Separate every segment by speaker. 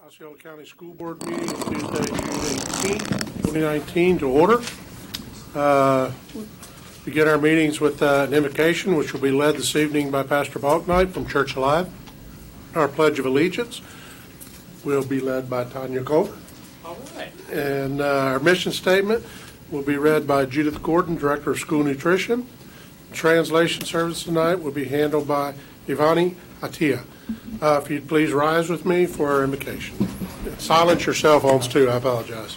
Speaker 1: Osceola County School Board meeting of Tuesday, June 18th, 2019 to order. Begin our meetings with an invocation, which will be led this evening by Pastor Balknight from Church Alive. Our Pledge of Allegiance will be led by Tanya Cole.
Speaker 2: All right.
Speaker 1: And our mission statement will be read by Judith Gordon, Director of School Nutrition. Translation service tonight will be handled by Ivani Atia. If you'd please rise with me for our invocation. Silence your cell phones too, I apologize.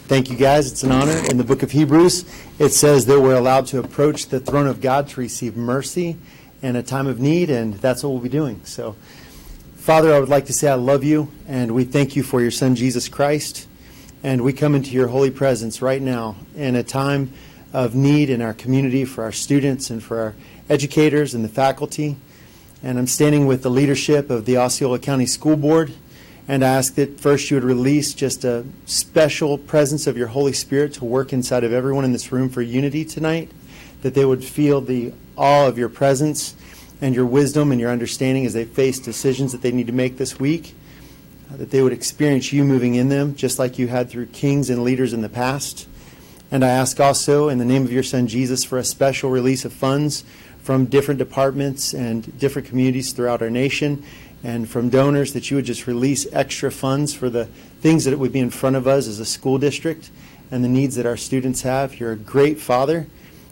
Speaker 3: Thank you, guys. It's an honor. In the book of Hebrews, it says that we're allowed to approach the throne of God to receive mercy in a time of need, and that's what we'll be doing. So, Father, I would like to say I love you, and we thank you for your Son, Jesus Christ. And we come into your holy presence right now in a time of need in our community for our students and for our educators and the faculty. And I'm standing with the leadership of the Osceola County School Board, and I ask that first you would release just a special presence of your Holy Spirit to work inside of everyone in this room for unity tonight, that they would feel the awe of your presence and your wisdom and your understanding as they face decisions that they need to make this week, that they would experience you moving in them just like you had through kings and leaders in the past. And I ask also in the name of your Son Jesus for a special release of funds from different departments and different communities throughout our nation, and from donors, that you would just release extra funds for the things that would be in front of us as a school district and the needs that our students have. You're a great Father,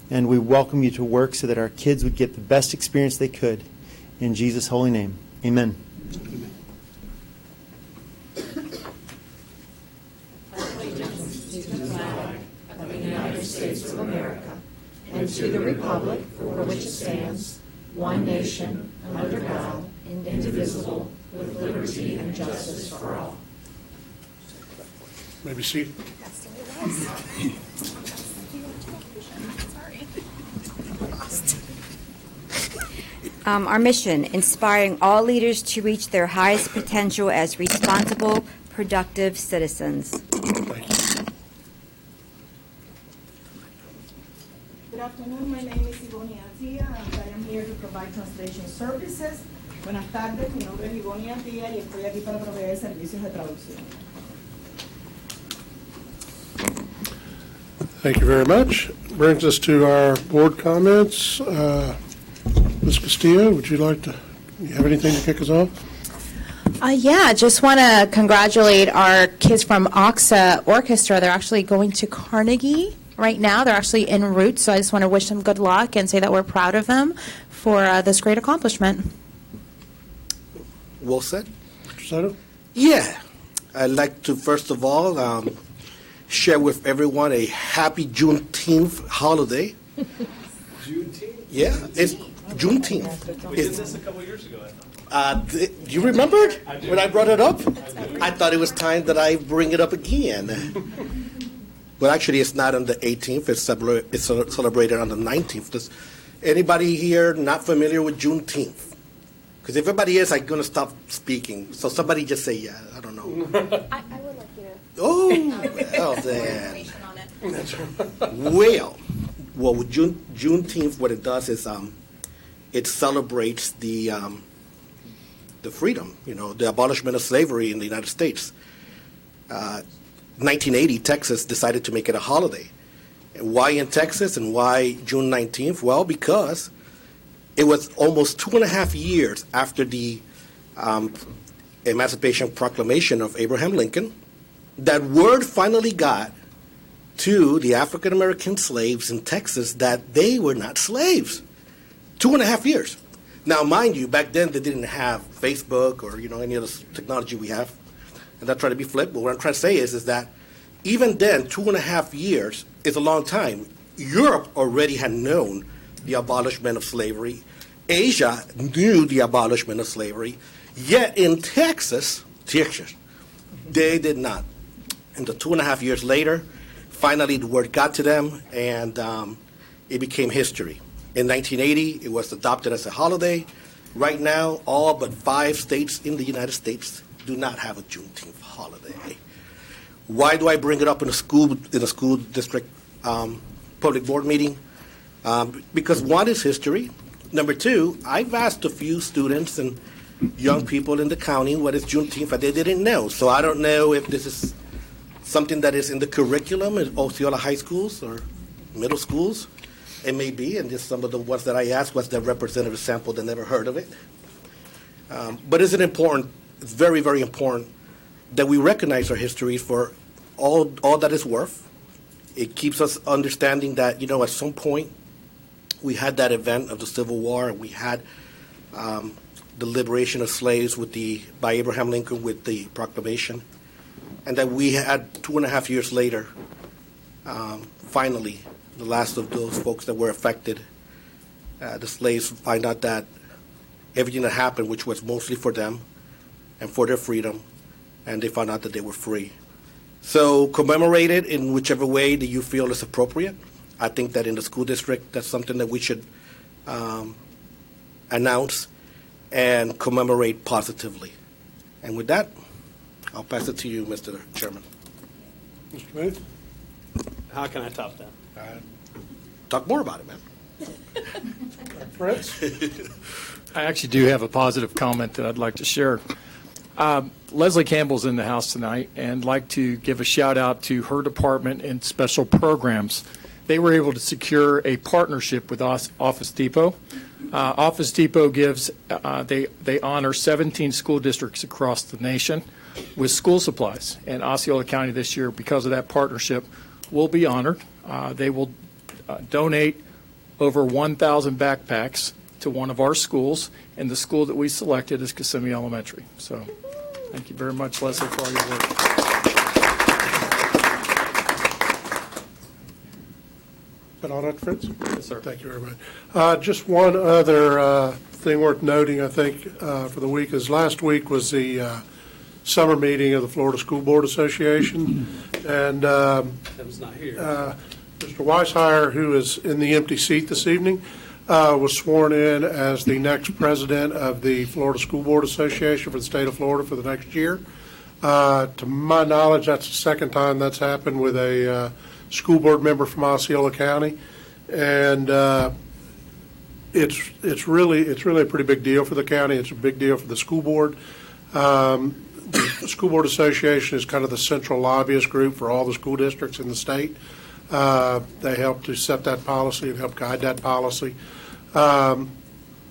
Speaker 3: and we welcome you to work so that our kids would get the best experience they could. In Jesus' holy name, amen.
Speaker 4: United States of America, and to the republic for which it stands, one nation, under God, indivisible, with liberty and justice for all.
Speaker 1: Maybe seated.
Speaker 5: Our mission, inspiring all leaders to reach their highest potential as responsible, productive citizens.
Speaker 1: Thank you.
Speaker 6: Good afternoon, my name is Ivani Atia, and I am here to provide translation services. Buenas tardes, mi nombre es Ivani Atia y estoy aquí para proveer servicios de traducción.
Speaker 1: Thank you very much. Brings us to our board comments. Ms. Castillo, would you like to, you have anything to kick us off?
Speaker 7: Yeah, just want to congratulate our kids from OXA Orchestra. They're actually going to Carnegie right now. They're actually en route, so I just want to wish them good luck and say that we're proud of them for this great accomplishment.
Speaker 8: Well said.
Speaker 1: Mr. Soto?
Speaker 8: Yeah. I'd like to, first of all, share with everyone a happy Juneteenth holiday.
Speaker 2: Juneteenth?
Speaker 8: Yeah, it's Juneteenth.
Speaker 2: We did this a couple years ago, I thought.
Speaker 8: Do you remember
Speaker 2: I do.
Speaker 8: when I brought it up?
Speaker 2: I
Speaker 8: thought it was time that I bring it up again. But actually, it's not on the 18th. It's celebrated on the 19th. Does anybody here not familiar with Juneteenth? Because if everybody is, I'm going to stop speaking. So somebody just say, yeah, I don't know.
Speaker 7: I would like you to.
Speaker 8: Oh, well then. Well, with Juneteenth, what it does is it celebrates the freedom, the abolishment of slavery in the United States. 1980, Texas decided to make it a holiday. And why in Texas and why June 19th? Well, because it was almost 2.5 years after the Emancipation Proclamation of Abraham Lincoln that word finally got to the African American slaves in Texas that they were not slaves. 2.5 years. Now, mind you, back then they didn't have Facebook or any other technology we have. And I'm trying to be flip, but what I'm trying to say is that even then, 2.5 years is a long time. Europe already had known the abolishment of slavery. Asia knew the abolishment of slavery. Yet in Texas, they did not. And 2.5 years later, finally the word got to them, and it became history. In 1980, it was adopted as a holiday. Right now, all but 5 states in the United States do not have a Juneteenth holiday. Why do I bring it up in a school district public board meeting? Because one is history, Number two, I've asked a few students and young people in the county what is Juneteenth, but they didn't know. So I don't know if this is something that is in the curriculum in Osceola high schools or middle schools. It may be, and just some of the ones that I asked was the representative sample that never heard of it. But it's important, it's very, very important that we recognize our history for all that it's worth. It keeps us understanding that, at some point we had that event of the Civil War, and we had the liberation of slaves by Abraham Lincoln with the proclamation, and that we had 2.5 years later, finally, the last of those folks that were affected, the slaves find out that everything that happened, which was mostly for them and for their freedom, and they found out that they were free. So commemorate it in whichever way that you feel is appropriate. I think that in the school district, that's something that we should announce and commemorate positively. And with that, I'll pass it to you, Mr. Chairman.
Speaker 1: Mr. Booth?
Speaker 2: How can I top that?
Speaker 8: Talk more about it, man.
Speaker 1: Fritz?
Speaker 9: I actually do have a positive comment that I'd like to share. Leslie Campbell's in the house tonight, and like to give a shout out to her department and special programs. They were able to secure a partnership with Office Depot. Office Depot gives, they honor 17 school districts across the nation with school supplies. And Osceola County this year, because of that partnership, will be honored. They will donate over 1,000 backpacks to one of our schools, and the school that we selected is Kissimmee Elementary. So thank you very much, Leslie, for all your work.
Speaker 1: Been all right, Fritz?
Speaker 9: Yes, sir.
Speaker 1: Thank you very much. Just one other thing worth noting, I think, for the week is last week was the summer meeting of the Florida School Board Association. And
Speaker 2: That was not here.
Speaker 1: Mr. Weishire, who is in the empty seat this evening, was sworn in as the next president of the Florida School Board Association for the state of Florida for the next year. To my knowledge, that's the second time that's happened with a school board member from Osceola County, and it's really a pretty big deal for the county. It's a big deal for the school board. The School Board Association is kind of the central lobbyist group for all the school districts in the state. They help to set that policy and help guide that policy. Mr.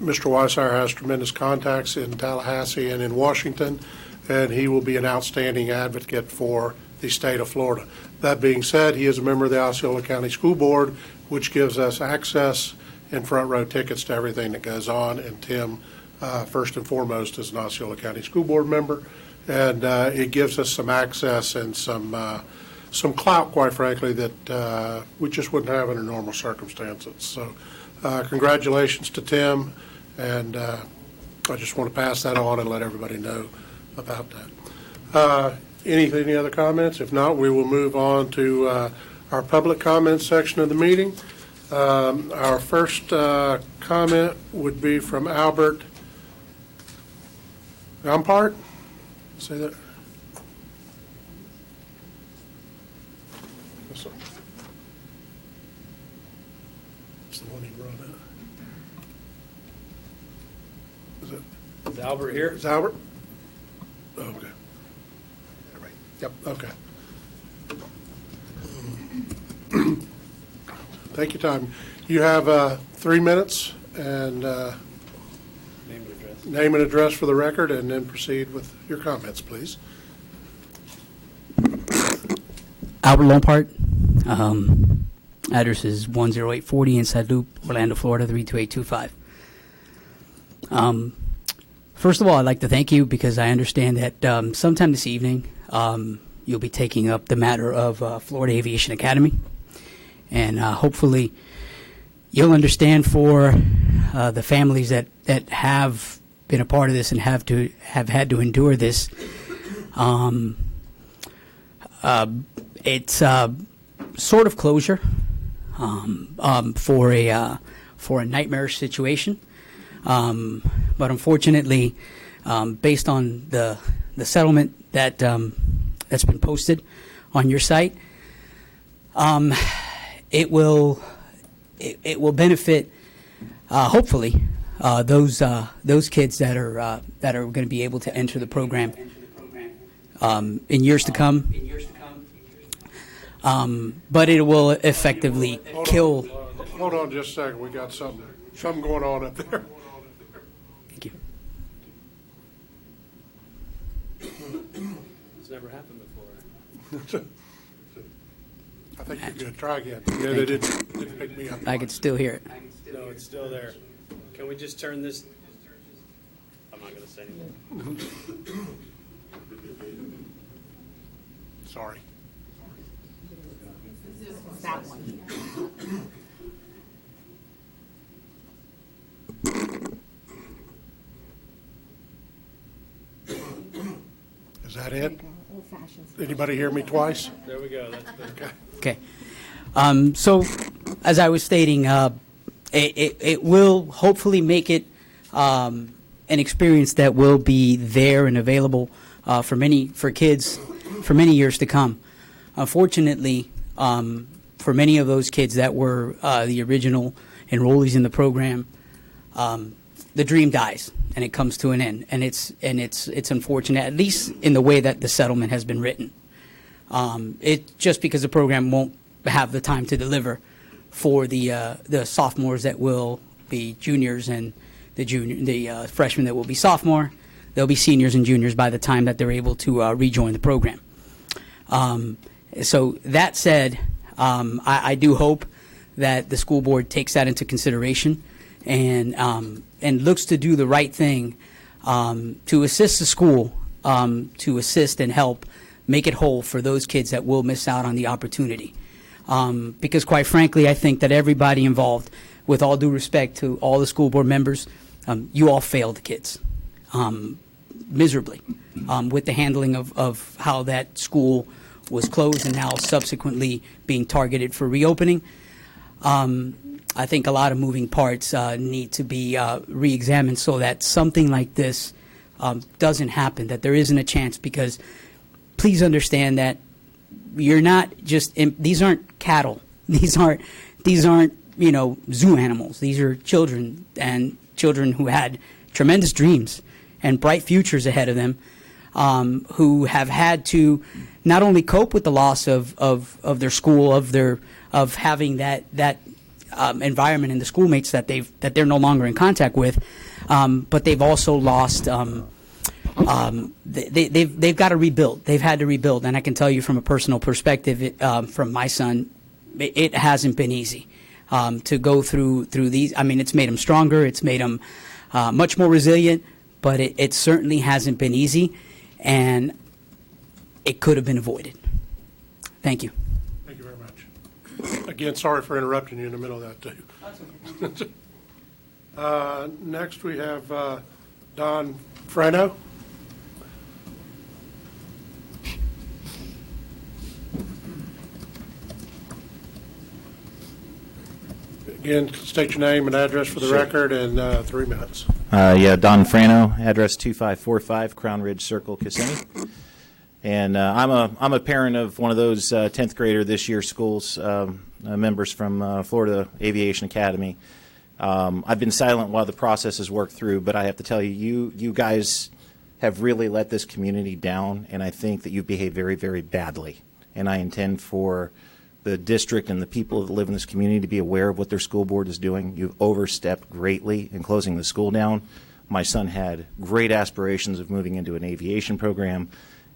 Speaker 1: Weishire has tremendous contacts in Tallahassee and in Washington, and he will be an outstanding advocate for the state of Florida. That being said, he is a member of the Osceola County School Board, which gives us access and front row tickets to everything that goes on. And Tim, first and foremost, is an Osceola County School Board member, and it gives us some access and some clout, quite frankly, that we just wouldn't have under normal circumstances. So congratulations to Tim, and I just want to pass that on and let everybody know about that. Any other comments? If not, we will move on to our public comment section of the meeting. Our first comment would be from Albert Gompart. Say that. Yes, sir. It's the one he brought up.
Speaker 2: Is Albert here?
Speaker 1: Is Albert? Okay. Yep, okay. Take your time. You have 3 minutes, and
Speaker 2: Name and address.
Speaker 1: name and address for the record, and then proceed with your comments, please.
Speaker 10: Albert Lompart. Address is 10840 Inside Loop, Orlando, Florida, 32825. First of all, I'd like to thank you because I understand that sometime this evening you'll be taking up the matter of Florida Aviation Academy. And hopefully you'll understand for the families that have been a part of this and have had to endure this. It's sort of closure for a nightmarish situation. But unfortunately, based on the settlement that's been posted on your site, it will benefit hopefully, those kids that are going to be able to enter the program in years to come. But it will effectively kill.
Speaker 1: Hold on just a second. We got something going on up there.
Speaker 10: Thank you.
Speaker 2: It's never happened before.
Speaker 1: I think you're good. Try again. Yeah, they didn't pick me up.
Speaker 10: I can still hear it.
Speaker 2: No, it's still there. Can we just turn this? I'm not going to say anything.
Speaker 1: Sorry.
Speaker 4: That one.
Speaker 1: Is that it? Anybody hear me twice?
Speaker 2: There we go. That's better.
Speaker 10: Okay. So, as I was stating, it will hopefully make it an experience that will be there and available for kids for many years to come. Unfortunately, for many of those kids that were the original enrollees in the program, the dream dies and it comes to an end, and it's unfortunate, at least in the way that the settlement has been written. It just because the program won't have the time to deliver for the sophomores that will be juniors and the freshmen that will be sophomore. They'll be seniors and juniors by the time that they're able to rejoin the program. So that said, I do hope that the school board takes that into consideration and looks to do the right thing to assist the school, to assist and help make it whole for those kids that will miss out on the opportunity. Because quite frankly, I think that everybody involved, with all due respect to all the school board members, you all failed the kids miserably with the handling of how that school was closed and now subsequently being targeted for reopening. I think a lot of moving parts need to be re-examined so that something like this doesn't happen, that there isn't a chance, because please understand that you're not just, these aren't cattle. These aren't, zoo animals. These are children, and children who had tremendous dreams and bright futures ahead of them, who have had to not only cope with the loss of their school, of having that environment and the schoolmates that they're no longer in contact with, but they've also lost. They've got to rebuild. They've had to rebuild, and I can tell you from a personal perspective, from my son, it hasn't been easy to go through these. I mean, it's made him stronger. It's made him much more resilient, but it certainly hasn't been easy, and it could have been avoided. Thank you.
Speaker 1: Thank you very much. Again, sorry for interrupting you in the middle of that, too. Next, we have Don Frano. Again, state your name and address for the record, and 3 minutes.
Speaker 11: Don Frano, address 2545 Crown Ridge Circle, Kissimmee. And I'm a parent of one of those 10th grader this year's schools, members from Florida Aviation Academy. I've been silent while the process has worked through, but I have to tell you, you guys have really let this community down, and I think that you've behaved very, very badly. And I intend for the district and the people that live in this community to be aware of what their school board is doing. You've overstepped greatly in closing the school down. My son had great aspirations of moving into an aviation program,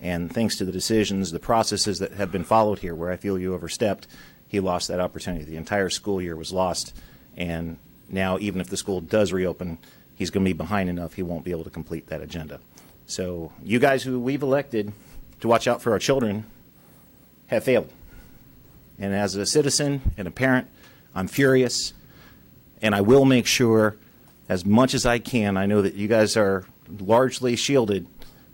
Speaker 11: and thanks to the decisions, the processes that have been followed here, where I feel you overstepped, he lost that opportunity. The entire school year was lost, and now even if the school does reopen, he's going to be behind enough he won't be able to complete that agenda. So you guys who we've elected to watch out for our children have failed. And as a citizen and a parent, I'm furious, and I will make sure as much as I can. I know that you guys are largely shielded,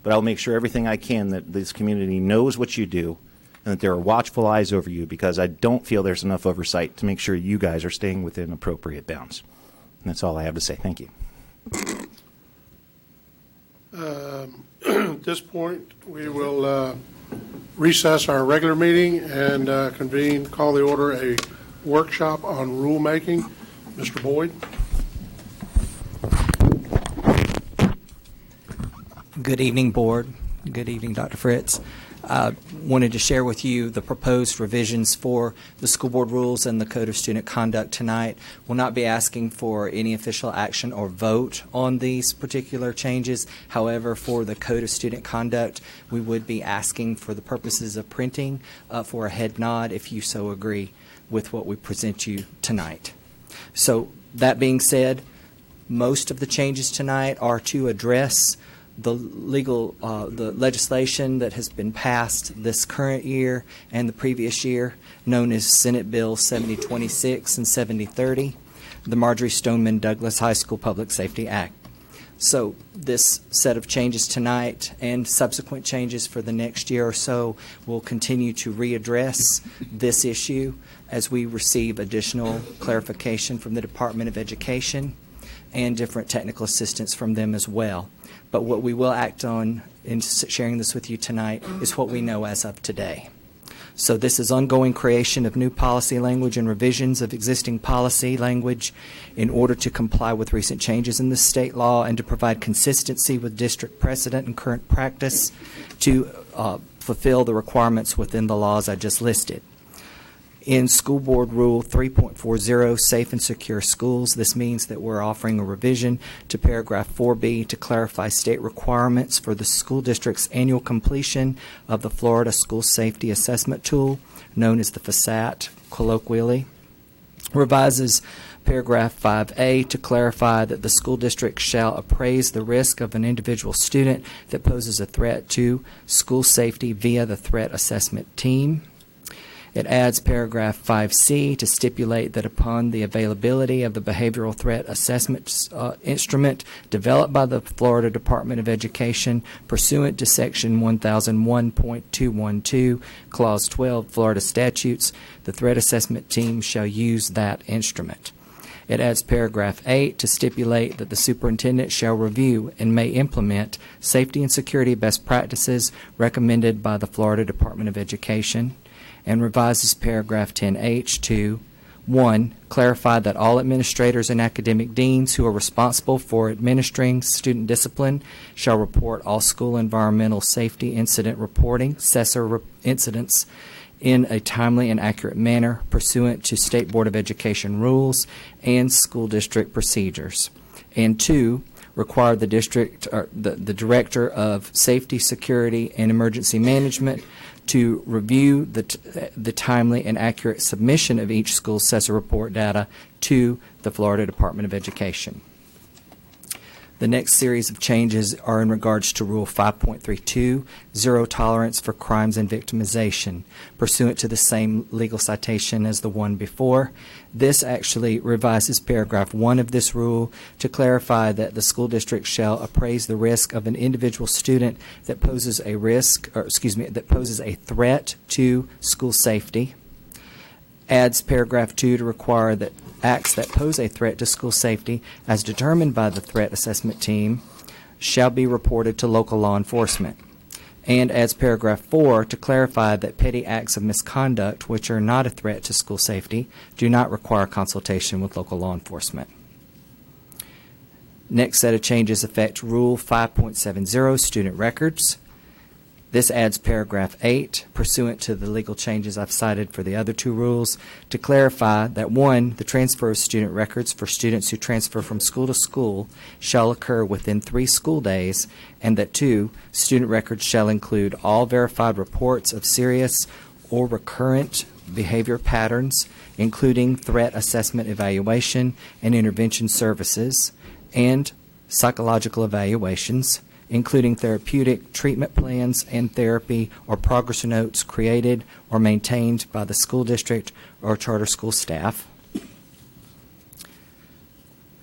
Speaker 11: but I'll make sure everything I can that this community knows what you do and that there are watchful eyes over you, because I don't feel there's enough oversight to make sure you guys are staying within appropriate bounds. And that's all I have to say. Thank you.
Speaker 1: At this point, we will recess our regular meeting and call the order a workshop on rulemaking. Mr. Boyd.
Speaker 12: Good evening, Board. Good evening, Dr. Fritz. Wanted to share with you the proposed revisions for the school board rules and the Code of Student Conduct tonight. We'll not be asking for any official action or vote on these particular changes. However, for the Code of Student Conduct, we would be asking for the purposes of printing for a head nod if you so agree with what we present you tonight. So that being said, most of the changes tonight are to address the legislation that has been passed this current year and the previous year, known as Senate Bill 7026 and 7030, the Marjorie Stoneman Douglas High School Public Safety Act. So this set of changes tonight and subsequent changes for the next year or so will continue to readdress this issue as we receive additional clarification from the Department of Education and different technical assistance from them as well. But what we will act on in sharing this with you tonight is what we know as of today. So this is ongoing creation of new policy language and revisions of existing policy language in order to comply with recent changes in the state law and to provide consistency with district precedent and current practice to fulfill the requirements within the laws I just listed. In School Board Rule 3.40, Safe and Secure Schools, this means that we're offering a revision to paragraph 4B to clarify state requirements for the school district's annual completion of the Florida School Safety Assessment Tool, known as the FSAT colloquially. Revises paragraph 5A to clarify that the school district shall appraise the risk of an individual student that poses a threat to school safety via the threat assessment team. It adds paragraph 5C to stipulate that upon the availability of the behavioral threat assessment instrument developed by the Florida Department of Education pursuant to section 1001.212, clause 12 Florida statutes, the threat assessment team shall use that instrument. It adds paragraph 8 to stipulate that the superintendent shall review and may implement safety and security best practices recommended by the Florida Department of Education, and revises paragraph 10H to 1. Clarify that all administrators and academic deans who are responsible for administering student discipline shall report all school environmental safety incident reporting, SESR incidents, in a timely and accurate manner pursuant to State Board of Education rules and school district procedures. And 2. Require the district or the Director of Safety, Security, and Emergency Management to review the timely and accurate submission of each school's SESR report data to the Florida Department of Education. The next series of changes are in regards to Rule 5.32, zero tolerance for crimes and victimization, pursuant to the same legal citation as the one before. This actually revises paragraph 1 of this rule to clarify that the school district shall appraise the risk of an individual student that poses a threat to school safety. Adds paragraph 2 to require that acts that pose a threat to school safety, as determined by the threat assessment team, shall be reported to local law enforcement. And adds paragraph 4 to clarify that petty acts of misconduct, which are not a threat to school safety, do not require consultation with local law enforcement. Next set of changes affect Rule 5.70, student records. This adds paragraph 8, pursuant to the legal changes I've cited for the other two rules, to clarify that 1, the transfer of student records for students who transfer from school to school shall occur within 3 school days, and that 2, student records shall include all verified reports of serious or recurrent behavior patterns, including threat assessment evaluation and intervention services, and psychological evaluations, including therapeutic treatment plans and therapy or progress notes created or maintained by the school district or charter school staff.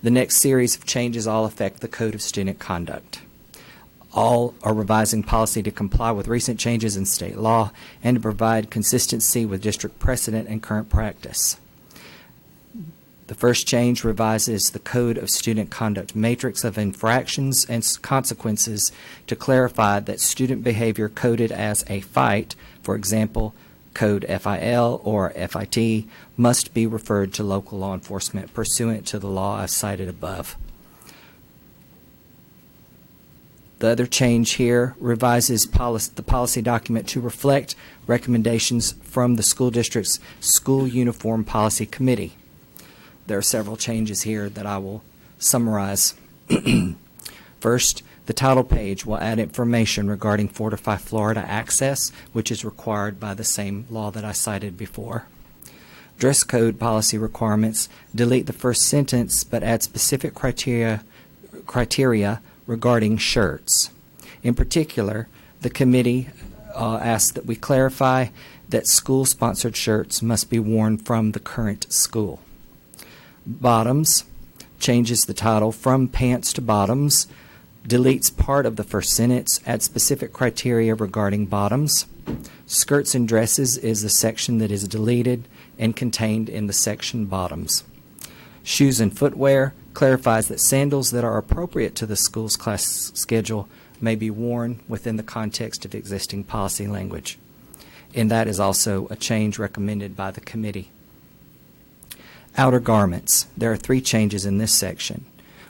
Speaker 12: The next series of changes all affect the Code of Student Conduct. All are revising policy to comply with recent changes in state law and to provide consistency with district precedent and current practice. The first change revises the Code of Student Conduct matrix of infractions and consequences to clarify that student behavior coded as a fight, for example, code FIL or FIT, must be referred to local law enforcement pursuant to the law I cited above. The other change here revises the policy document to reflect recommendations from the school district's School Uniform Policy Committee. There are several changes here that I will summarize. First, the title page will add information regarding Fortify Florida access, which is required by the same law that I cited before. Dress code policy requirements delete the first sentence but add specific criteria regarding shirts. In particular, the committee asked that we clarify that school-sponsored shirts must be worn from the current school. Bottoms changes the title from pants to bottoms, deletes part of the first sentence, adds specific criteria regarding bottoms. Skirts and dresses is the section that is deleted and contained in the section bottoms. Shoes and footwear clarifies that sandals that are appropriate to the school's class schedule may be worn within the context of existing policy language. And that is also a change recommended by the committee. Outer garments. There are 3 changes in this section.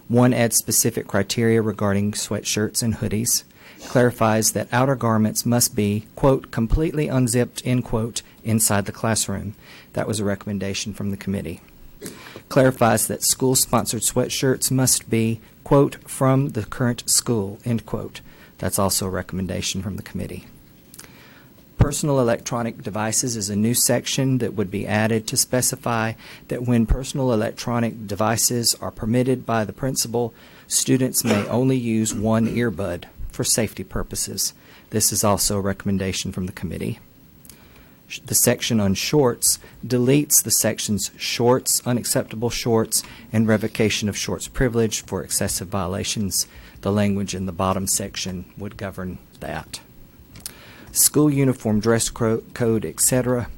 Speaker 12: 1 adds specific criteria regarding sweatshirts and hoodies, clarifies that outer garments must be, quote, completely unzipped, end quote, inside the classroom. That was a recommendation from the committee. Clarifies that school-sponsored sweatshirts must be, quote, from the current school, end quote. That's also a recommendation from the committee. Personal electronic devices is a new section that would be added to specify that when personal electronic devices are permitted by the principal, students may only use one earbud for safety purposes. This is also a recommendation from the committee. The section on shorts deletes the sections shorts, unacceptable shorts, and revocation of shorts privilege for excessive violations. The language in the bottom section would govern that. School uniform, dress code, etc.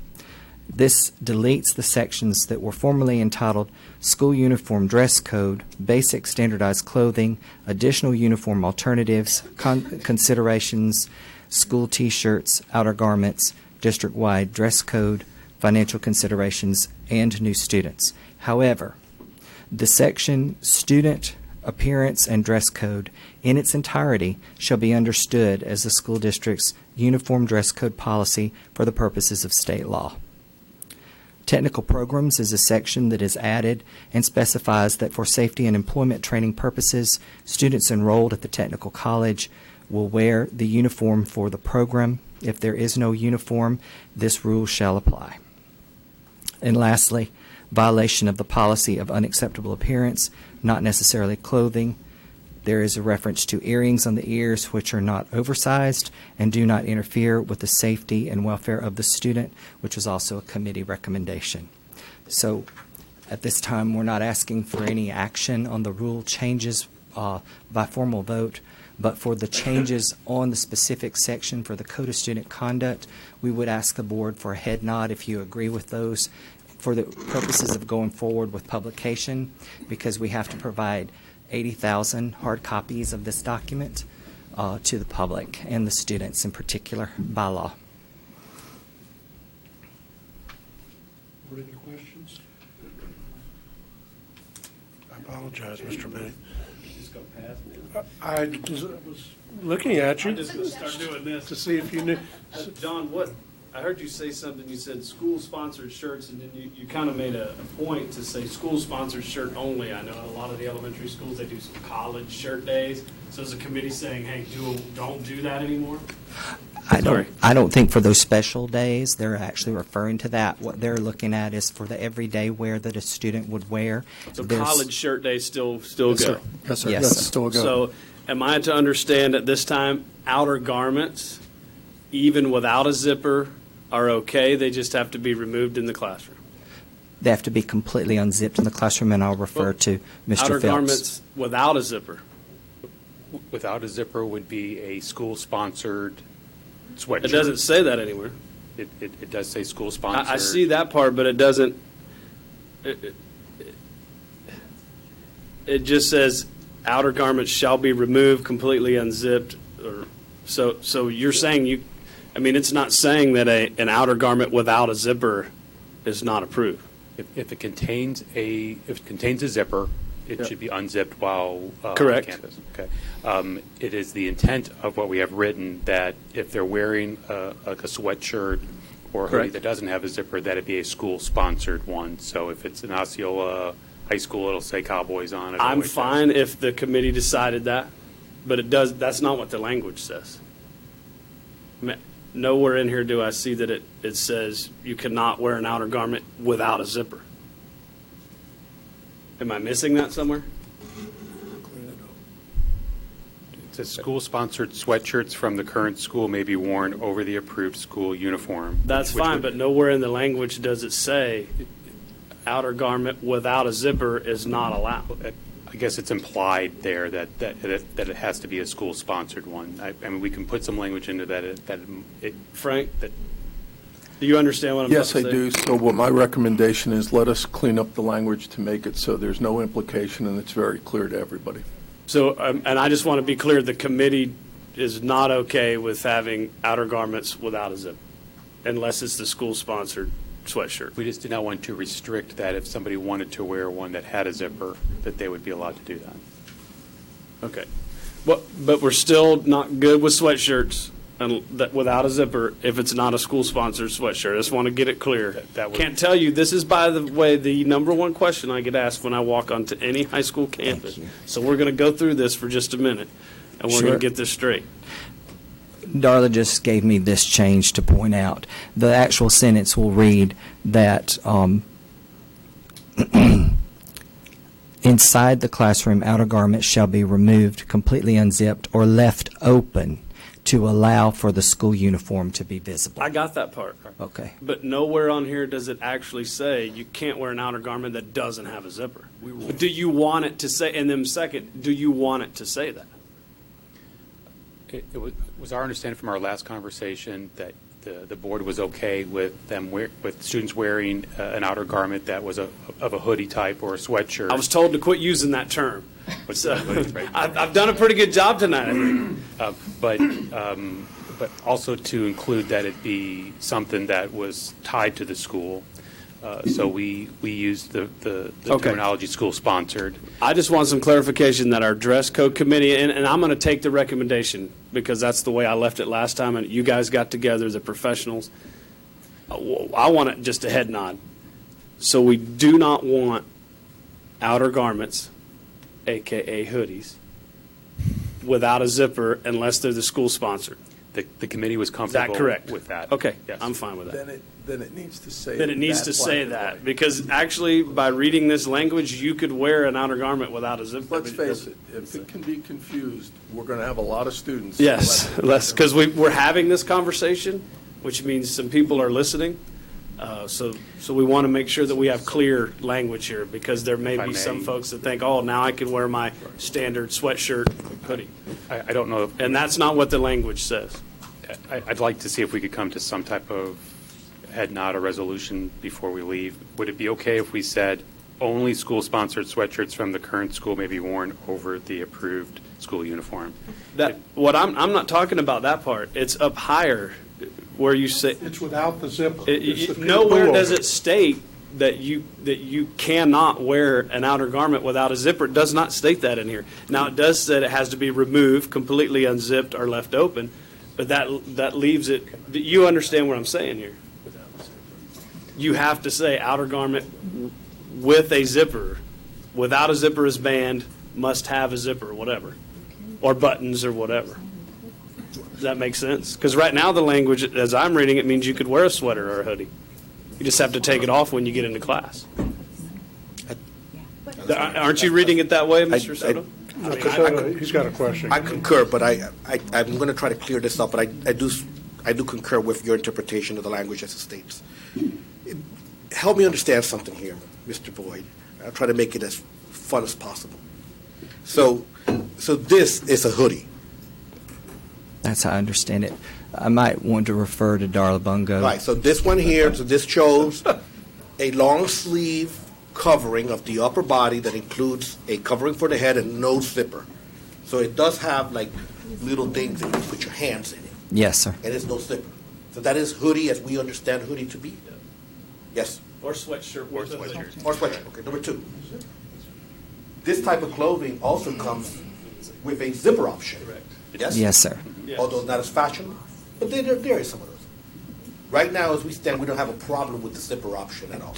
Speaker 12: This deletes the sections that were formerly entitled School Uniform Dress Code, Basic Standardized Clothing, Additional Uniform Alternatives, Considerations, School T-shirts, Outer Garments, District-Wide Dress Code, Financial Considerations, and New Students. However, the section Student Appearance and Dress Code in its entirety shall be understood as the school district's uniform dress code policy for the purposes of state law. Technical programs is a section that is added and specifies that for safety and employment training purposes, students enrolled at the technical college will wear the uniform for the program. If there is no uniform, this rule shall apply. And lastly, violation of the policy of unacceptable appearance, not necessarily clothing. There is a reference to earrings on the ears which are not oversized and do not interfere with the safety and welfare of the student, which was also a committee recommendation. So at this time, we're not asking for any action on the rule changes by formal vote, but for the changes on the specific section for the Code of Student Conduct, we would ask the board for a head nod if you agree with those for the purposes of going forward with publication, because we have to provide 80,000 hard copies of this document to the public and the students in particular by law.
Speaker 1: What are your questions? I apologize, Mr. Bennett.
Speaker 2: Just go past me.
Speaker 1: I was looking at you
Speaker 2: I'm just going to start doing this.
Speaker 1: to see if you knew.
Speaker 2: John, what? I heard you say something. You said school-sponsored shirts, and then you kind of made a point to say school-sponsored shirt only. I know a lot of the elementary schools, they do some college shirt days. So is the committee saying, hey, don't do that anymore?
Speaker 12: I don't think for those special days they're actually referring to that. What they're looking at is for the everyday wear that a student would wear.
Speaker 2: So college shirt days still
Speaker 9: Yes,
Speaker 2: go?
Speaker 9: sir. Yes, sir.
Speaker 12: Yes,
Speaker 9: That's
Speaker 12: sir.
Speaker 9: still a go.
Speaker 2: So am I to understand at this time, outer garments, even without a zipper, are okay? They just have to be removed in the classroom?
Speaker 12: They have to be completely unzipped in the classroom, and I'll refer to Mr.
Speaker 2: Outer
Speaker 12: Phelps.
Speaker 2: garments without a zipper?
Speaker 13: Without a zipper would be a school-sponsored sweatshirt.
Speaker 2: It doesn't say that anywhere.
Speaker 13: It does say school-sponsored.
Speaker 2: I see that part, but it doesn't. It just says outer garments shall be removed, completely unzipped. So you're saying it's not saying that an outer garment without a zipper is not approved.
Speaker 13: If it contains a zipper, it should be unzipped while
Speaker 2: Correct.
Speaker 13: on campus. Okay. It is the intent of what we have written that if they're wearing like a sweatshirt or a hoodie
Speaker 2: Correct.
Speaker 13: that doesn't have a zipper, that it be a school-sponsored one. So if it's an Osceola high school, it'll say Cowboys on it.
Speaker 2: I'm
Speaker 13: OHS.
Speaker 2: fine if the committee decided that, but that's not what the language says. Nowhere in here do I see that it says you cannot wear an outer garment without a zipper. Am I missing that somewhere?
Speaker 13: It says school-sponsored sweatshirts from the current school may be worn over the approved school uniform.
Speaker 2: That's
Speaker 13: which
Speaker 2: fine,
Speaker 13: would-
Speaker 2: but nowhere in the language does it say outer garment without a zipper is not allowed.
Speaker 13: I guess it's implied there that it has to be a school-sponsored one. I mean, we can put some language into that.
Speaker 2: Frank, do you understand what I'm
Speaker 14: Yes, I
Speaker 2: about to say?
Speaker 14: do. So what my recommendation is, let us clean up the language to make it so there's no implication and it's very clear to everybody.
Speaker 2: So, and I just want to be clear, the committee is not okay with having outer garments without a zip, unless it's the school-sponsored sweatshirt.
Speaker 13: We just did not want to restrict that if somebody wanted to wear one that had a zipper, that they would be allowed to do that.
Speaker 2: Okay. But we're still not good with sweatshirts and that without a zipper if it's not a school-sponsored sweatshirt. I just want to get it clear.
Speaker 13: That would-
Speaker 2: Can't tell you, this is, by the way, the number one question I get asked when I walk onto any high school campus. So we're going to go through this for just a minute, and we're going
Speaker 12: Sure.
Speaker 2: to get this straight.
Speaker 12: Darla just gave me this change to point out. The actual sentence will read that inside the classroom, outer garments shall be removed, completely unzipped, or left open to allow for the school uniform to be visible.
Speaker 2: I got that part.
Speaker 12: Okay.
Speaker 2: But nowhere on here does it actually say you can't wear an outer garment that doesn't have a zipper. But do you want it to say, and then second, do you want it to say that?
Speaker 13: It was our understanding from our last conversation that the board was okay with with students wearing an outer garment that was of a hoodie type or a sweatshirt.
Speaker 2: I was told to quit using that term. So, I've done a pretty good job tonight, I think.
Speaker 13: But also to include that it be something that was tied to the school. So we used the
Speaker 2: Okay.
Speaker 13: terminology school-sponsored.
Speaker 2: I just want some clarification that our dress code committee, and I'm going to take the recommendation because that's the way I left it last time, and you guys got together, the professionals. I want it just a head nod. So we do not want outer garments, AKA hoodies, without a zipper unless they're the school-sponsored.
Speaker 13: The committee was
Speaker 2: Is
Speaker 13: comfortable
Speaker 2: that correct?
Speaker 13: with that.
Speaker 2: Okay,
Speaker 13: Yes.
Speaker 2: I'm fine with that.
Speaker 14: Then it needs to say.
Speaker 2: Then it needs to say that, because actually, by reading this language, you could wear an outer garment without a zipper.
Speaker 14: Let's face it, if it can be confused, we're going to have a lot of students.
Speaker 2: Yes, because we're having this conversation, which means some people are listening. So we want to make sure that we have clear language here, because there may
Speaker 13: If I
Speaker 2: be some
Speaker 13: may.
Speaker 2: folks that think, oh, now I can wear my standard sweatshirt hoodie.
Speaker 13: I don't know.
Speaker 2: And that's not what the language says.
Speaker 13: I'd like to see if we could come to some type of head nod or resolution before we leave. Would it be okay if we said only school-sponsored sweatshirts from the current school may be worn over the approved school uniform?
Speaker 2: I'm not talking about that part. It's up higher where you say.
Speaker 1: It's without the zipper. It's the pure
Speaker 2: Nowhere
Speaker 1: pullover.
Speaker 2: does it state that you cannot wear an outer garment without a zipper. It does not state that in here. Now, it does say it has to be removed, completely unzipped, or left open, but that leaves it. You understand what I'm saying here? You have to say outer garment with a zipper. Without a zipper is banned, must have a zipper, whatever, or buttons or whatever. Does that make sense? Because right now the language, as I'm reading it, means you could wear a sweater or a hoodie. You just have to take it off when you get into class. Aren't you reading it that way, Mr. Soto?
Speaker 1: He's got a question.
Speaker 8: I concur, but I'm going to try to clear this up, but I do concur with your interpretation of the language as it states. Help me understand something here, Mr. Boyd. I'll try to make it as fun as possible. So this is a hoodie.
Speaker 12: That's how I understand it. I might want to refer to Darla Bungo.
Speaker 8: Right, so this one here, so this shows a long sleeve covering of the upper body that includes a covering for the head and no zipper. So it does have like little things that you can put your hands in it.
Speaker 12: Yes, sir.
Speaker 8: And it's no zipper. So that is hoodie as we understand hoodie to be. Yes.
Speaker 2: Or sweatshirt.
Speaker 8: Or sweatshirt. Okay, number two. this type of clothing also comes with a zipper option.
Speaker 2: Correct.
Speaker 8: Yes?
Speaker 12: Yes, sir.
Speaker 2: Yes.
Speaker 8: Although not as fashionable, but there is some of those. Right now, as we stand, we don't have a problem with the zipper option at all.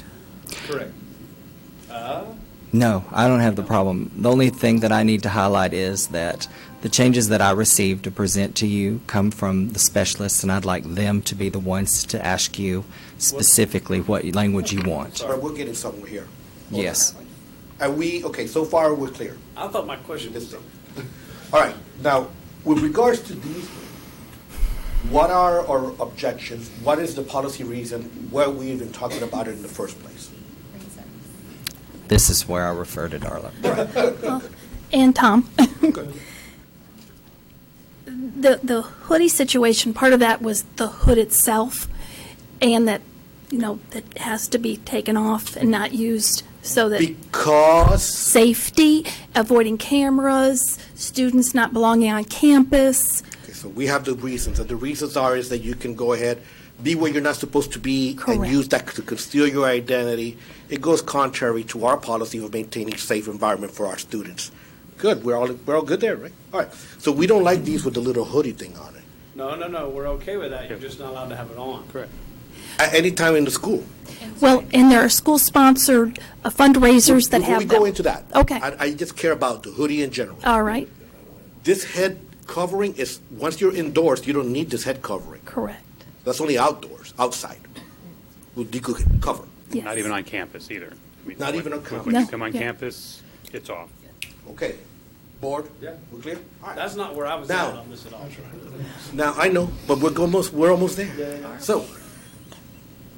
Speaker 2: Correct.
Speaker 12: No, I don't have the problem. The only thing that I need to highlight is that the changes that I received to present to you come from the specialists, and I'd like them to be the ones to ask you specifically what language you want.
Speaker 8: Sorry, we're getting somewhere here.
Speaker 12: Yes.
Speaker 8: Are we, okay, so far we're clear.
Speaker 2: I thought my question was.
Speaker 8: All right, now, with regards to these, what are our objections? What is the policy reason? Why are we even talking about it in the first place?
Speaker 12: This is where I refer to Darla.
Speaker 15: And Tom. The hoodie situation, part of that was the hood itself, and that, that has to be taken off and not used so that
Speaker 8: Because
Speaker 15: safety, avoiding cameras, students not belonging on campus.
Speaker 8: okay, so we have the reasons, and the reasons is that you can go ahead, be where you're not supposed to be, and
Speaker 15: Correct.
Speaker 8: use that to conceal your identity. It goes contrary to our policy of maintaining a safe environment for our students. Good, we're all good there, right? All right, so we don't like these with the little hoodie thing on it.
Speaker 2: No, we're okay with that. You're just not allowed to have it on. Correct.
Speaker 8: At any time in the school.
Speaker 15: Well, and there are school-sponsored fundraisers that
Speaker 8: Before
Speaker 15: have
Speaker 8: we
Speaker 15: them.
Speaker 8: go into that,
Speaker 15: Okay.
Speaker 8: I just care about the hoodie in general.
Speaker 15: All right,
Speaker 8: This head covering is, once you're indoors, you don't need this head covering.
Speaker 15: correct.
Speaker 8: That's only outdoors, outside. You could cover.
Speaker 15: Yes.
Speaker 13: Not even on campus either.
Speaker 8: Not even on
Speaker 13: When
Speaker 8: campus.
Speaker 13: you
Speaker 15: No,
Speaker 13: come on
Speaker 15: yeah.
Speaker 13: campus, it's off.
Speaker 8: Okay. Board?
Speaker 2: Yeah.
Speaker 8: We're clear? All right.
Speaker 2: That's not where I was
Speaker 8: Now-
Speaker 2: at on this at all.
Speaker 8: Now, I know, but we're almost there.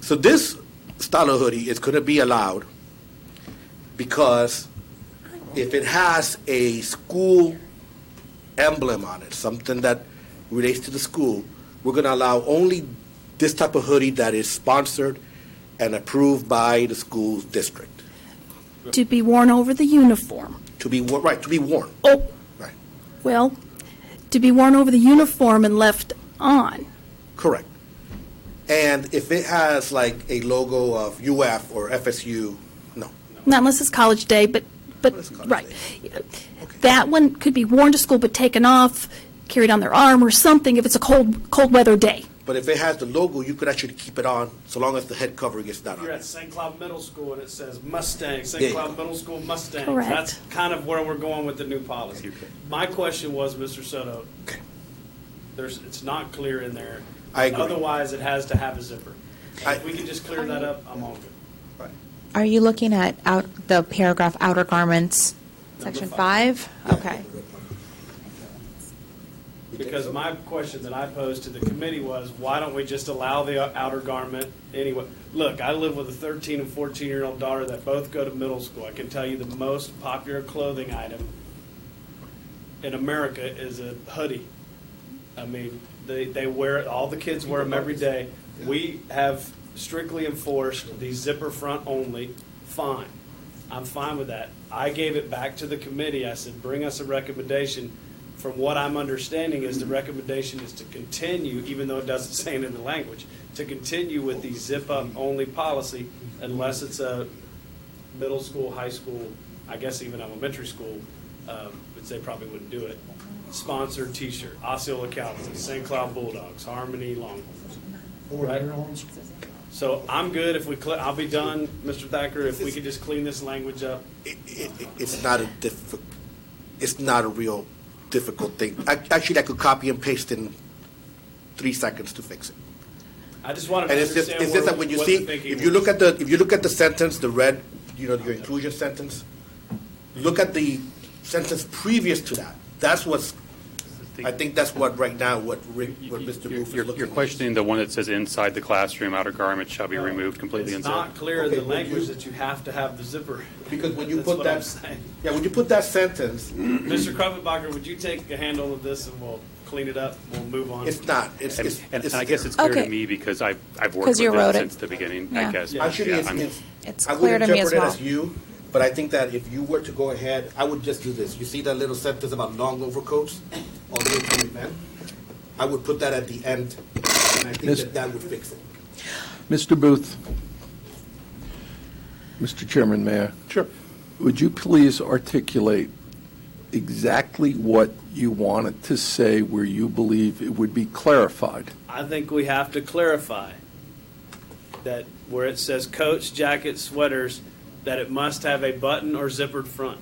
Speaker 8: So this style of hoodie is going to be allowed because if it has a school emblem on it, something that relates to the school, we're going to allow only this type of hoodie that is sponsored and approved by the school district
Speaker 15: To be worn over the uniform.
Speaker 8: to be worn.
Speaker 15: Oh,
Speaker 8: Right.
Speaker 15: well, to be worn over the uniform and left on.
Speaker 8: Correct. And if it has like a logo of UF or FSU, no.
Speaker 15: Not unless it's college day, but,
Speaker 8: Unless it's college
Speaker 15: right.
Speaker 8: day.
Speaker 15: That one could be worn to school but taken off, carried on their arm or something if it's a cold weather day.
Speaker 8: But if it has the logo, you could actually keep it on so long as the head covering is not
Speaker 2: You're
Speaker 8: on.
Speaker 2: at St. Cloud Middle School and it says Mustang, St.
Speaker 8: There you
Speaker 2: Cloud Middle School Mustang.
Speaker 15: Correct.
Speaker 2: That's kind of where we're going with the new policy. My question was, Mr. Soto,
Speaker 8: Okay.
Speaker 2: it's not clear in there.
Speaker 8: I agree.
Speaker 2: Otherwise, it has to have a zipper.
Speaker 8: I-
Speaker 2: If we could just clear that up, I'm all good.
Speaker 8: Right.
Speaker 7: Are you looking at the paragraph outer garments, section 5? Okay.
Speaker 2: Because my question that I posed to the committee was, why don't we just allow the outer garment anyway? Look, I live with a 13 and 14-year-old daughter that both go to middle school. I can tell you the most popular clothing item in America is a hoodie. I mean, they wear it, all the kids wear them every day. We have strictly enforced the zipper front only. Fine. I'm fine with that. I gave it back to the committee. I said, bring us a recommendation. From what I'm understanding is the recommendation is to continue, even though it doesn't say it in the language, to continue with the zip-up only policy unless it's a middle school, high school, I guess even elementary school, which they probably wouldn't do it. Sponsored T-shirt, Osceola Cowboys, St. Cloud Bulldogs, Harmony Longhorns. Right? So I'm good if we, I'll be done, Mr. Thacker, if we could just clean this language up.
Speaker 8: It's not a real difficult thing. Actually, I could copy and paste in 3 seconds to fix it.
Speaker 2: I just wanted to
Speaker 8: And it's
Speaker 2: understand
Speaker 8: just that when you
Speaker 2: what
Speaker 8: see,
Speaker 2: the thinking
Speaker 8: if you look
Speaker 2: was.
Speaker 8: at the sentence, the red, your inclusion sentence, look at the sentence previous to that. That's what's, I think that's what right now, what Mr. Booth is looking
Speaker 13: You're
Speaker 8: at.
Speaker 13: questioning the one that says inside the classroom, outer garment shall be removed completely
Speaker 2: It's
Speaker 13: inside.
Speaker 2: not clear in
Speaker 8: Okay,
Speaker 2: the
Speaker 8: but
Speaker 2: language
Speaker 8: you-
Speaker 2: that you have to have the zipper.
Speaker 8: Because when you
Speaker 2: That's
Speaker 8: put
Speaker 2: what I'm
Speaker 8: that,
Speaker 2: saying.
Speaker 8: yeah, when you put that sentence,
Speaker 2: Mr. Kruppelbacher, would you take a handle of this and we'll clean it up? We'll move on.
Speaker 8: it's not,
Speaker 13: And I guess it's clear
Speaker 7: Okay.
Speaker 13: to me because I've worked
Speaker 7: 'Cause
Speaker 13: with
Speaker 7: you
Speaker 13: it
Speaker 7: wrote it.
Speaker 13: since the beginning,
Speaker 7: Yeah.
Speaker 13: I guess.
Speaker 8: Actually,
Speaker 13: Yeah,
Speaker 7: It's
Speaker 8: I
Speaker 7: clear
Speaker 8: would
Speaker 7: to me as
Speaker 8: interpret it
Speaker 7: well.
Speaker 8: as you, but I think that if you were to go ahead, I would just do this. You see that little sentence about long overcoats all the way to the end? I would put that at the end, and I think that would fix it.
Speaker 14: Mr. Booth. Mr. Chairman, may I?
Speaker 1: Sure.
Speaker 14: Would you please articulate exactly what you wanted to say where you believe it would be clarified?
Speaker 2: I think we have to clarify that where it says coats, jackets, sweaters, that it must have a button or zippered front.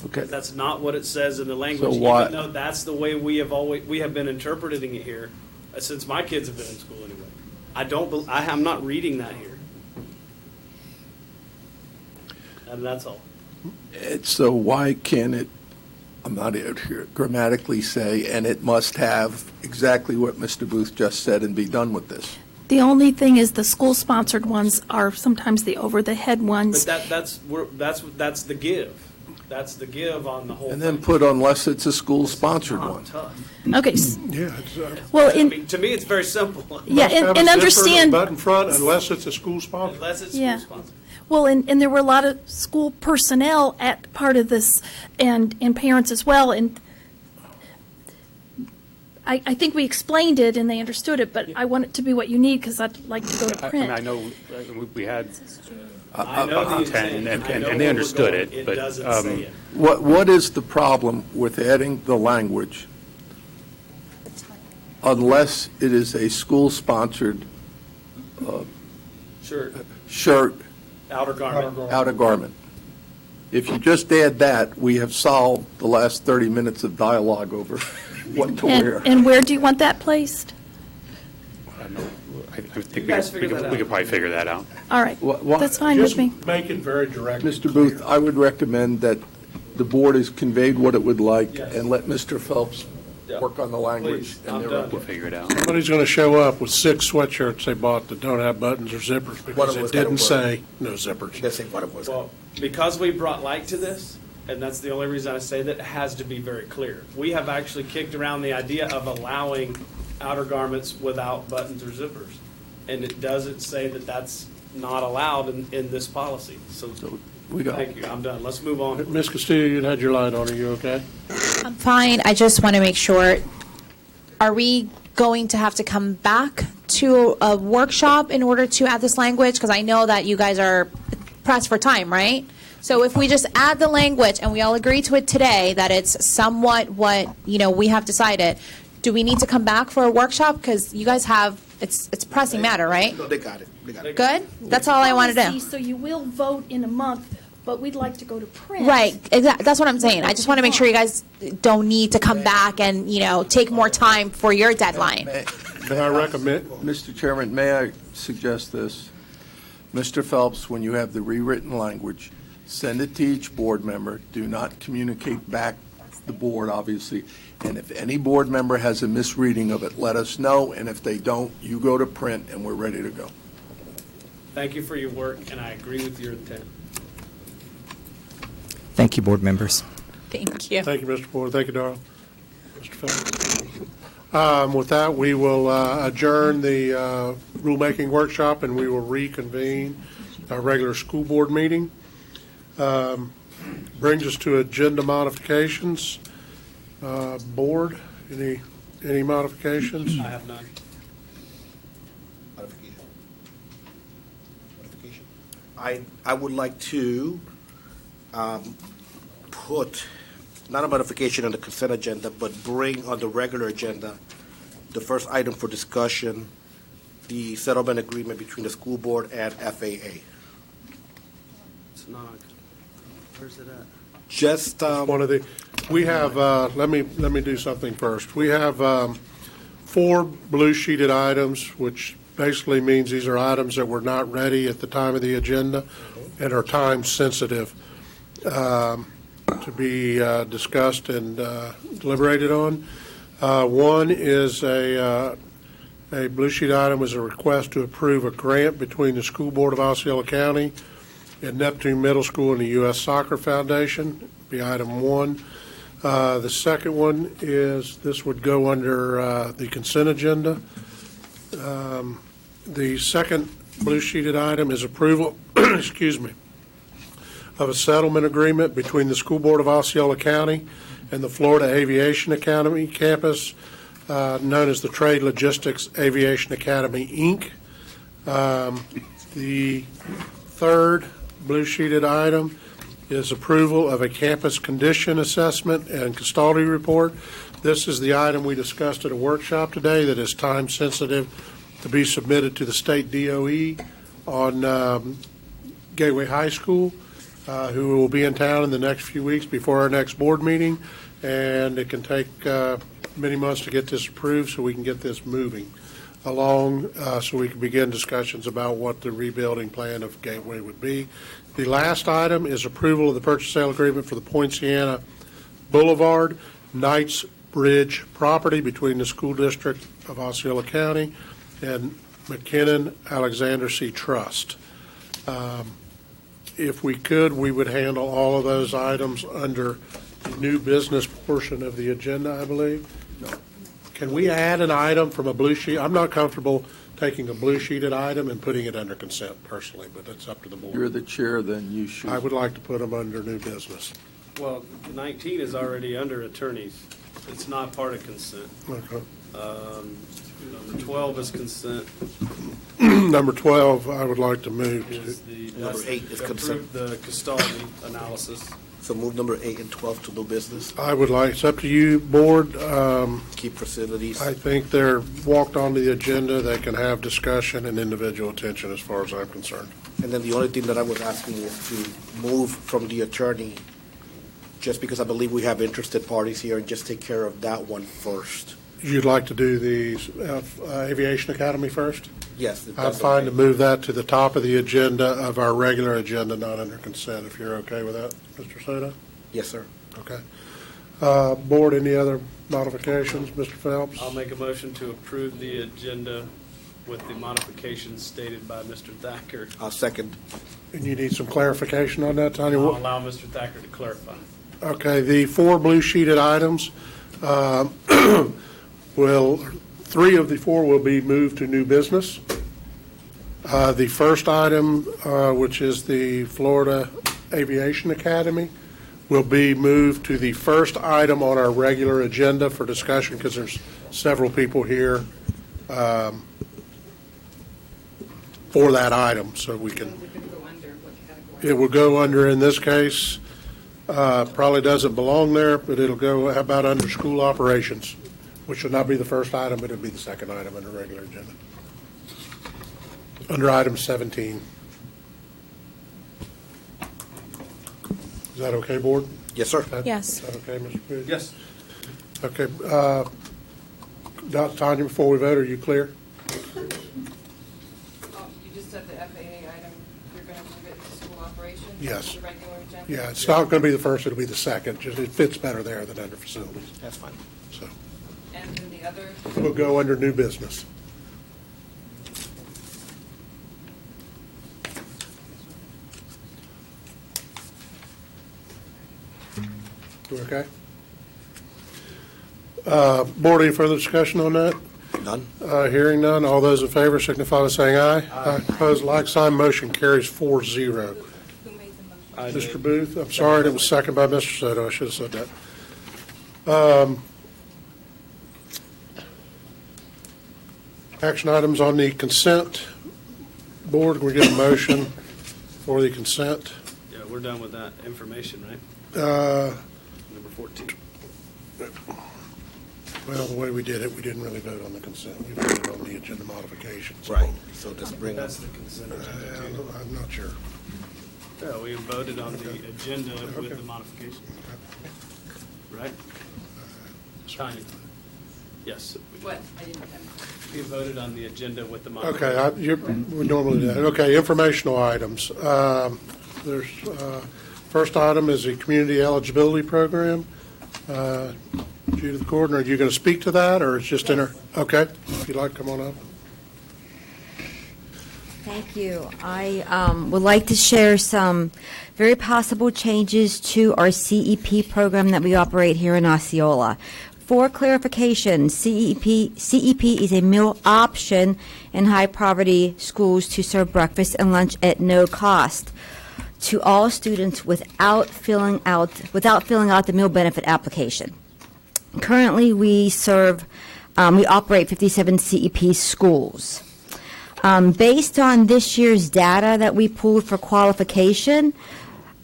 Speaker 14: Okay.
Speaker 2: That's not what it says in the language,
Speaker 14: So why-
Speaker 2: even though that's the way we have been interpreting it here since my kids have been in school anyway. I'm not reading that here. And that's all.
Speaker 14: So why can't it, I'm not out here, grammatically say, and it must have exactly what Mr. Booth just said and be done with this?
Speaker 15: The only thing is the school-sponsored ones are sometimes the over-the-head ones.
Speaker 2: But that's the give. That's the give on the whole
Speaker 14: And
Speaker 2: thing.
Speaker 14: then put unless it's a school-sponsored one.
Speaker 2: Tough.
Speaker 15: Okay.
Speaker 1: Yeah.
Speaker 15: Well,
Speaker 2: To me, it's very simple.
Speaker 15: Yeah,
Speaker 1: Must have a
Speaker 15: and
Speaker 1: zipper
Speaker 15: understand.
Speaker 1: Button front unless it's a school sponsor.
Speaker 2: Unless it's
Speaker 15: Yeah.
Speaker 2: school-sponsored.
Speaker 15: Well, and there were a lot of school personnel at part of this, and parents as well, and I think we explained it and they understood it, but I want it to be what you need, because I'd like to go to
Speaker 13: I
Speaker 15: print.
Speaker 13: know we had
Speaker 2: I know the intent.
Speaker 13: and
Speaker 2: I know
Speaker 13: they
Speaker 2: where we're
Speaker 13: understood
Speaker 2: going.
Speaker 13: it, but
Speaker 2: doesn't say it.
Speaker 14: What is the problem with adding the language unless it is a school-sponsored shirt,
Speaker 2: Outer garment.
Speaker 14: outer garment? If you just add that, we have solved the last 30 minutes of dialogue over what to wear.
Speaker 15: And where do you want that placed?
Speaker 13: I think
Speaker 2: You guys figure that
Speaker 13: we could
Speaker 2: out.
Speaker 13: probably figure that out.
Speaker 15: All right,
Speaker 14: Wha-
Speaker 15: that's fine with
Speaker 1: Just
Speaker 15: me.
Speaker 1: make it very direct.
Speaker 14: Mr. Booth, I would recommend that the board has conveyed what it would like,
Speaker 2: Yes.
Speaker 14: and let Mr. Phelps
Speaker 2: Yeah.
Speaker 14: work on the language.
Speaker 2: Please,
Speaker 14: and
Speaker 2: I'm
Speaker 14: their
Speaker 2: done.
Speaker 13: We'll
Speaker 14: input.
Speaker 13: figure it out.
Speaker 1: Somebody's going to show up with 6 sweatshirts they bought that don't have buttons or zippers
Speaker 8: One
Speaker 1: because
Speaker 8: of
Speaker 1: it
Speaker 8: us gotta
Speaker 1: didn't
Speaker 8: work.
Speaker 1: say no zippers.
Speaker 8: Let's say what it was.
Speaker 2: Well, because we brought light to this, and that's the only reason I say that, it has to be very clear. We have actually kicked around the idea of allowing outer garments without buttons or zippers. And it doesn't say that that's not allowed in this policy. So,
Speaker 14: We got
Speaker 2: thank you, I'm done. Let's move on.
Speaker 1: Ms. Castillo, you had your light on. Are you okay?
Speaker 7: I'm fine. I just want to make sure, are we going to have to come back to a workshop in order to add this language? Because I know that you guys are pressed for time, right? So if we just add the language and we all agree to it today, that it's somewhat what, we have decided, do we need to come back for a workshop? Because you guys have, it's pressing matter, right?
Speaker 8: No, they got it. They got it.
Speaker 7: Good? That's all I want to
Speaker 15: Policy,
Speaker 7: do.
Speaker 15: So you will vote in a month, but we'd like to go to print.
Speaker 7: Right, that's what I'm saying. I just want to make sure you guys don't need to come back and, take more time for your deadline.
Speaker 1: May I recommend?
Speaker 14: Mr. Chairman, may I suggest this? Mr. Phelps, when you have the rewritten language, send it to each board member. Do not communicate back the board, obviously. And if any board member has a misreading of it, let us know. And if they don't, you go to print and we're ready to go.
Speaker 2: Thank you for your work, and I agree with your intent.
Speaker 12: Thank you, board members.
Speaker 7: Thank you.
Speaker 1: Thank you, Mr. Ford. Thank you, Darrell. Mr. Phelps. With that, we will adjourn the rulemaking workshop, and we will reconvene our regular school board meeting. Brings us to agenda modifications. Board, any modifications?
Speaker 2: I have none.
Speaker 8: I would like to put, not a modification on the consent agenda, but bring on the regular agenda, the first item for discussion, the settlement agreement between the school board and FAA.
Speaker 2: It's not. Where's it at?
Speaker 8: Just,
Speaker 1: One of the, we have, let me do something first. We have 4 blue sheeted items, which basically means these are items that were not ready at the time of the agenda and are time sensitive to be discussed and deliberated on. One is a blue sheet item is a request to approve a grant between the School Board of Osceola County and Neptune Middle School and the U.S. Soccer Foundation, be item 1. The second one is, this would go under the consent agenda. The second blue sheeted item is approval, excuse me, of a settlement agreement between the School Board of Osceola County and the Florida Aviation Academy campus, known as the Trade Logistics Aviation Academy, Inc. The third blue sheeted item is approval of a campus condition assessment and custodial report. This is the item we discussed at a workshop today that is time sensitive to be submitted to the state DOE on Gateway High School, who will be in town in the next few weeks before our next board meeting, and it can take many months to get this approved so we can get this moving along, so we can begin discussions about what the rebuilding plan of Gateway would be. The last item is approval of the purchase sale agreement for the Poinciana Boulevard Knights Bridge property between the School District of Osceola County and McKinnon Alexander C. Trust. If we could, we would handle all of those items under the new business portion of the agenda, I believe. Can we add an item from a blue sheet? I'm not comfortable taking a blue sheeted item and putting it under consent personally, but it's up to the board.
Speaker 14: You're the chair, then you should.
Speaker 1: I would like to put them under new business.
Speaker 2: Well, 19 is already under attorneys. It's not part of consent.
Speaker 1: Okay.
Speaker 2: Number 12 is consent.
Speaker 1: Number 12, I would like to move
Speaker 2: Is
Speaker 1: to.
Speaker 2: the,
Speaker 8: Number 8 is consent.
Speaker 2: approve the custodial analysis.
Speaker 8: So move number 8 and 12 to new business.
Speaker 1: I would like, it's up to you, board.
Speaker 8: Keep facilities.
Speaker 1: I think they're walked onto the agenda. They can have discussion and individual attention as far as I'm concerned.
Speaker 8: And then the only thing that I was asking is to move from the attorney, just because I believe we have interested parties here, and just take care of that one first.
Speaker 1: You'd like to do the Aviation Academy first?
Speaker 8: Yes.
Speaker 1: I'm
Speaker 8: that's
Speaker 1: fine
Speaker 8: okay.
Speaker 1: to move that to the top of the agenda of our regular agenda, not under consent, if you're okay with that, Mr. Soto?
Speaker 8: Yes, sir.
Speaker 1: Okay. Board, any other modifications, Mr. Phelps?
Speaker 2: I'll make a motion to approve the agenda with the modifications stated by Mr. Thacker.
Speaker 8: I'll second.
Speaker 1: And you need some clarification on that, Tanya?
Speaker 2: I'll allow Mr. Thacker to clarify.
Speaker 1: Okay, the 4 blue sheeted items, three of the 4 will be moved to new business. The first item, which is the Florida Aviation Academy, will be moved to the first item on our regular agenda for discussion, because there's several people here for that item, so we can. It will go under, in this case, probably doesn't belong there, but it'll go, how about under school operations, which should not be the first item, but it'll be the second item on the regular agenda. Under item 17. Is that okay, board?
Speaker 8: Yes, sir.
Speaker 7: Yes.
Speaker 1: Is that okay, Mr. Booth?
Speaker 2: Yes.
Speaker 1: Okay. Tanya, before we vote, are you clear?
Speaker 16: You just said the FAA item, you're going to move it to school operations?
Speaker 1: Yes.
Speaker 16: The regular agenda?
Speaker 1: Yeah, it's not going to be the first, it'll be the second. Just it fits better there than under facilities.
Speaker 8: That's fine.
Speaker 1: So
Speaker 16: And then the other?
Speaker 1: we'll go under new business. You okay? Board, any further discussion on that?
Speaker 8: None?
Speaker 1: Hearing none, all those in favor signify by saying aye. Aye. Opposed, like sign, motion carries 4-0.
Speaker 16: Who made the motion?
Speaker 2: I
Speaker 1: Mr.
Speaker 2: did.
Speaker 1: Booth, I'm sorry, it was second by Mr. Soto, I should have said that. Action items on the consent board, can we get a motion for the consent?
Speaker 2: Yeah, we're done with that information, right? Number 14.
Speaker 1: Well, the way we did it, we didn't really vote on the consent, we voted on the agenda modifications.
Speaker 8: Right. So just bring
Speaker 2: That's
Speaker 8: us.
Speaker 2: the consent agenda, too.
Speaker 1: I'm not sure.
Speaker 2: Yeah, we voted on the agenda with the modification. Right? Tanya? Yes. we did.
Speaker 16: What? I didn't have.
Speaker 2: We voted on the agenda with the
Speaker 1: Okay,
Speaker 2: modification.
Speaker 1: we normally do that. Okay, informational items. There's, first item is the community eligibility program. Judith Gordon, are you going to speak to that, or it's just in her? Okay, if you'd like, come on up.
Speaker 5: Thank you. I would like to share some very possible changes to our CEP program that we operate here in Osceola. For clarification, CEP is a meal option in high-poverty schools to serve breakfast and lunch at no cost to all students without filling out the meal benefit application. Currently, we operate 57 CEP schools. Based on this year's data that we pulled for qualification,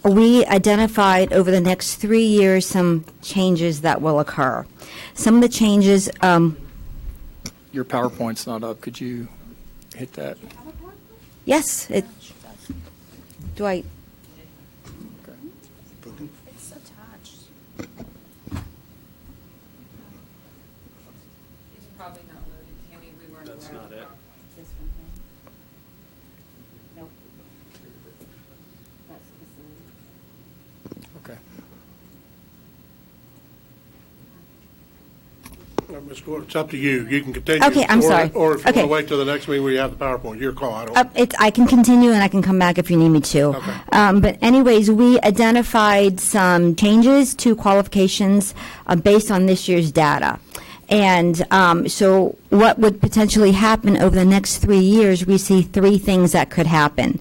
Speaker 5: we identified over the next 3 years some changes that will occur. Some of the changes,
Speaker 9: Your PowerPoint's not up. Could you hit that?
Speaker 5: yes, do I?
Speaker 7: It's attached.
Speaker 16: It's probably not loaded, Tammy, we weren't aware.
Speaker 2: That's not it.
Speaker 9: Okay.
Speaker 1: Ms. Gordon, it's up to you. You can continue.
Speaker 5: Okay, I'm sorry.
Speaker 1: Or if you want
Speaker 5: Okay.
Speaker 1: to wait till the next meeting where you have the PowerPoint, your call. I don't.
Speaker 5: I can continue and I can come back if you need me to.
Speaker 1: Okay.
Speaker 5: But anyways, we identified some changes to qualifications based on this year's data. And so what would potentially happen over the next 3 years, we see 3 things that could happen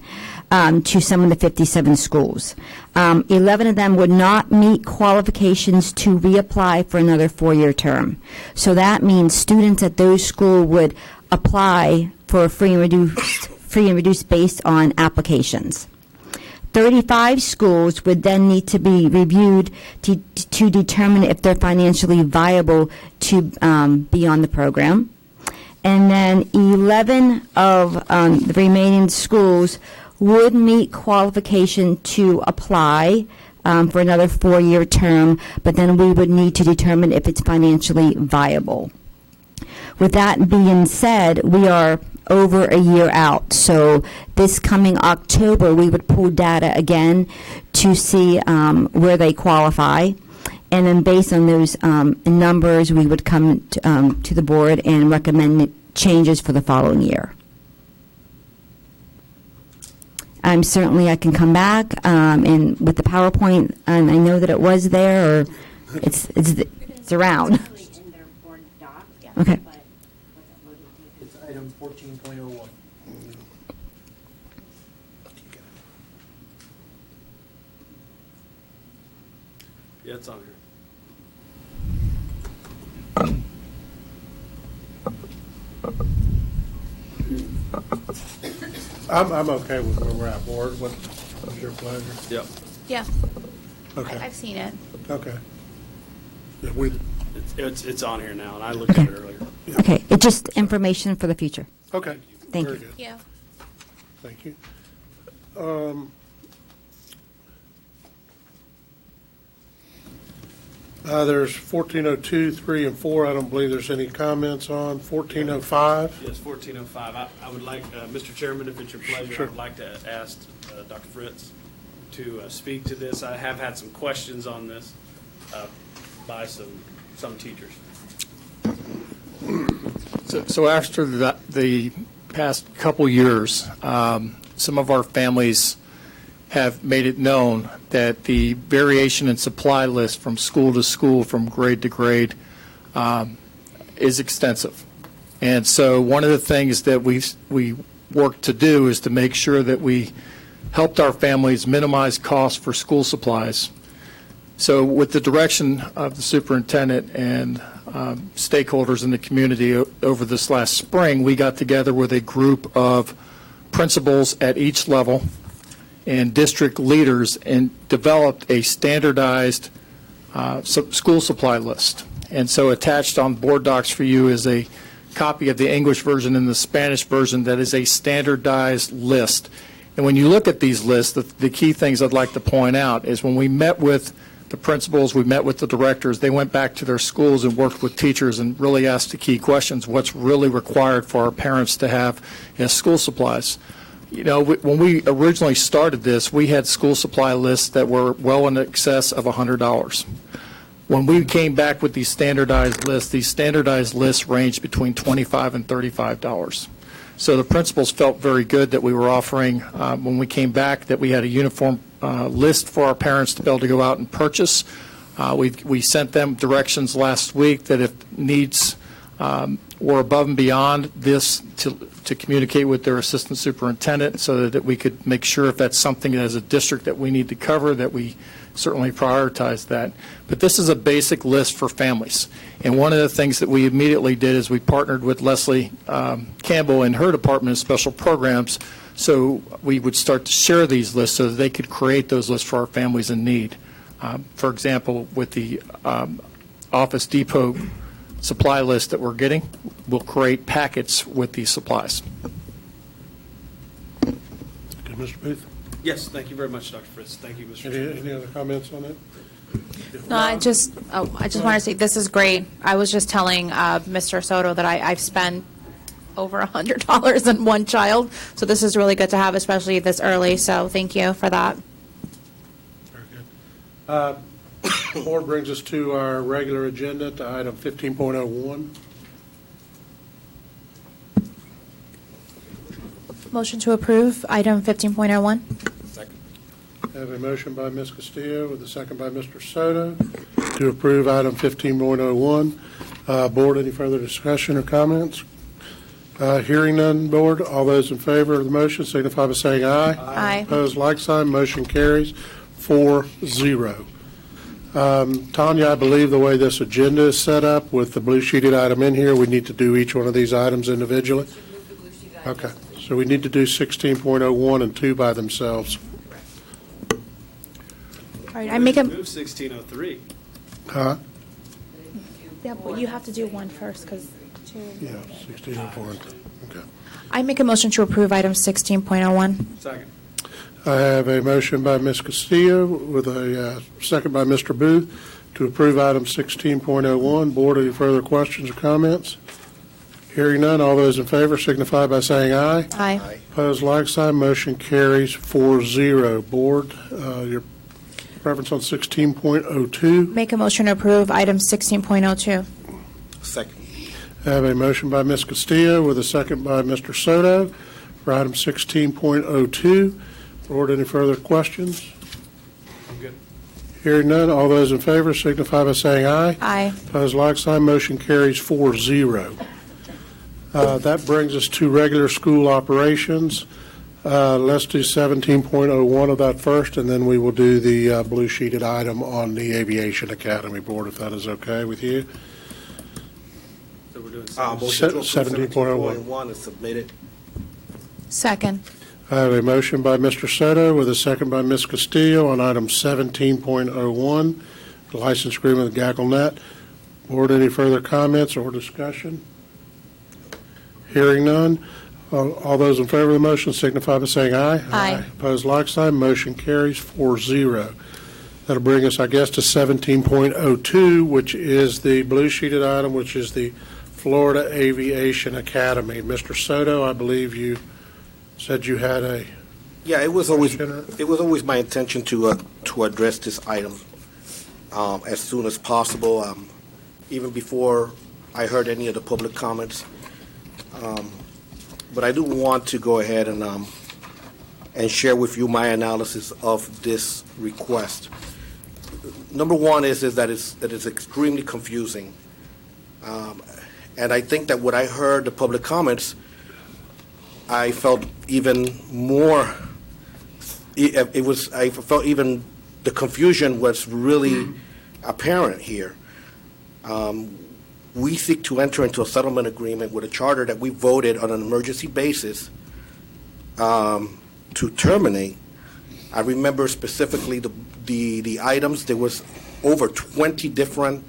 Speaker 5: to some of the 57 schools. 11 of them would not meet qualifications to reapply for another 4-year term. So that means students at those schools would apply for free and reduced based on applications. 35 schools would then need to be reviewed to determine if they're financially viable to be on the program. And then 11 of the remaining schools would meet qualification to apply for another 4-year term, but then we would need to determine if it's financially viable. With that being said, we are over a year out. So this coming October, we would pull data again to see where they qualify. And then based on those numbers, we would come to the board and recommend changes for the following year. Certainly I can come back and with the PowerPoint, I know that it was there, or it's around. Okay.
Speaker 3: It's item 14.01.
Speaker 2: Yeah, it's on here.
Speaker 1: I'm okay with where we're at, board. What's your pleasure?
Speaker 2: Yep.
Speaker 7: Yeah,
Speaker 1: Okay.
Speaker 7: I've seen it.
Speaker 1: Okay. Yeah, we,
Speaker 2: It's on here now, and I looked at it earlier.
Speaker 5: Okay, it's just information for the future.
Speaker 1: okay.
Speaker 5: Thank
Speaker 1: Very
Speaker 5: you.
Speaker 1: good.
Speaker 7: Yeah.
Speaker 1: Thank you. There's 1402, 3, and 4. I don't believe there's any comments on 1405.
Speaker 2: Yes, 1405. I would like, Mr. Chairman, if it's your pleasure,
Speaker 1: Sure.
Speaker 2: I would like to ask Dr. Fritz to speak to this. I have had some questions on this by some teachers.
Speaker 9: So after the past couple years, some of our families have made it known that the variation in supply list from school to school, from grade to grade, is extensive. And so one of the things that we work to do is to make sure that we helped our families minimize costs for school supplies. So with the direction of the superintendent and stakeholders in the community over this last spring, we got together with a group of principals at each level and district leaders and developed a standardized school supply list. And so attached on board docs for you is a copy of the English version and the Spanish version that is a standardized list. And when you look at these lists, the key things I'd like to point out is when we met with the principals, we met with the directors, they went back to their schools and worked with teachers and really asked the key questions, what's really required for our parents to have as school supplies. You know, when we originally started this, we had school supply lists that were well in excess of $100. When we came back with these standardized lists ranged between $25 and $35. So the principals felt very good that we were offering, when we came back, that we had a uniform list for our parents to be able to go out and purchase. We sent them directions last week that if needs were above and beyond this to communicate with their assistant superintendent so that we could make sure if that's something as a district that we need to cover, that we certainly prioritize that. But this is a basic list for families. And one of the things that we immediately did is we partnered with Leslie Campbell and her Department of Special Programs, so we would start to share these lists so that they could create those lists for our families in need. For example, with the Office Depot supply list that we're getting, we'll create packets with these supplies.
Speaker 1: Okay, Mr. Booth?
Speaker 2: Yes, thank you very much, Dr. Fritz. Thank you, Mr. Chairman.
Speaker 1: Any other comments on it?
Speaker 7: No, I just want to say this is great. I was just telling Mr. Soto that I've spent over $100 on one child, so this is really good to have, especially this early. So thank you for that.
Speaker 1: Very good. Board brings us to our regular agenda, to item 15.01.
Speaker 7: Motion to approve item 15.01.
Speaker 1: I have a motion by Ms. Castillo with a second by Mr. Soto to approve item 15.01. Board, any further discussion or comments? Hearing none, Board, all those in favor of the motion signify by saying aye.
Speaker 7: Aye.
Speaker 1: Opposed, like sign, motion carries 4-0. Tanya, I believe the way this agenda is set up with the blue sheeted item in here, we need to do each one of these items individually? Okay, so we need to do 16.01 and 2 by themselves.
Speaker 7: All right, I make a.
Speaker 2: Move 1603.
Speaker 1: Huh?
Speaker 7: Yeah, but you have to do one first because two.
Speaker 1: Yeah, 16.04 and 2. Okay.
Speaker 7: I make a motion to approve item 16.01.
Speaker 2: Second.
Speaker 1: I have a motion by Ms. Castillo with a second by Mr. Booth to approve item 16.01. Board, any further questions or comments? Hearing none, all those in favor signify by saying aye.
Speaker 7: Aye.
Speaker 1: Opposed, like sign, motion carries 4-0. Board, your preference on 16.02.
Speaker 7: Make a motion to approve item 16.02.
Speaker 8: Second.
Speaker 1: I have a motion by Ms. Castillo with a second by Mr. Soto for item 16.02. Board, any further questions?
Speaker 2: I'm good.
Speaker 1: Hearing none, all those in favor signify by saying aye.
Speaker 7: Aye.
Speaker 1: Opposed, like sign, motion carries 4-0. That brings us to regular school operations. Let's do 17.01 of that first, and then we will do the blue sheeted item on the Aviation Academy. Board, if that is okay with you.
Speaker 2: So we're doing
Speaker 8: Motion to approve
Speaker 1: 17.01.
Speaker 8: 17.01 is submitted.
Speaker 7: Second.
Speaker 1: I have a motion by Mr. Soto with a second by Ms. Castillo on item 17.01, the license agreement with GaggleNet. Board, any further comments or discussion? Hearing none. All those in favor of the motion signify by saying aye.
Speaker 7: Aye.
Speaker 1: Opposed, like sign. Motion carries 4-0. That'll bring us, I guess, to 17.02, which is the blue sheeted item, which is the Florida Aviation Academy. Mr. Soto, I believe you said you had a.
Speaker 8: Yeah, it was always my intention to address this item as soon as possible, even before I heard any of the public comments. But I do want to go ahead and share with you my analysis of this request. Number one is that it's extremely confusing, and I think that when I heard the public comments, I felt even more. I felt even the confusion was really apparent here. We seek to enter into a settlement agreement with a charter that we voted on an emergency basis to terminate. I remember specifically the items. There was over 20 different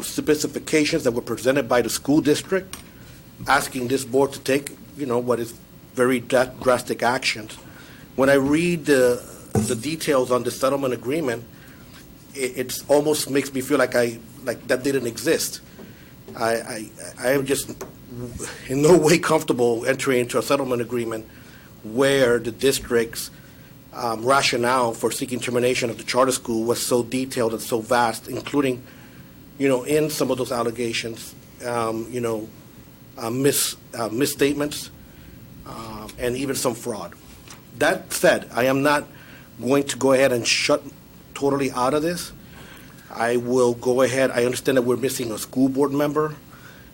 Speaker 8: specifications that were presented by the school district, asking this board to take, what is very drastic actions. When I read the details on the settlement agreement, it almost makes me feel like that didn't exist. I am just in no way comfortable entering into a settlement agreement where the district's rationale for seeking termination of the charter school was so detailed and so vast, including, in some of those allegations, misstatements, and even some fraud. That said, I am not going to go ahead and shut totally out of this. I will go ahead. I understand that we're missing a school board member.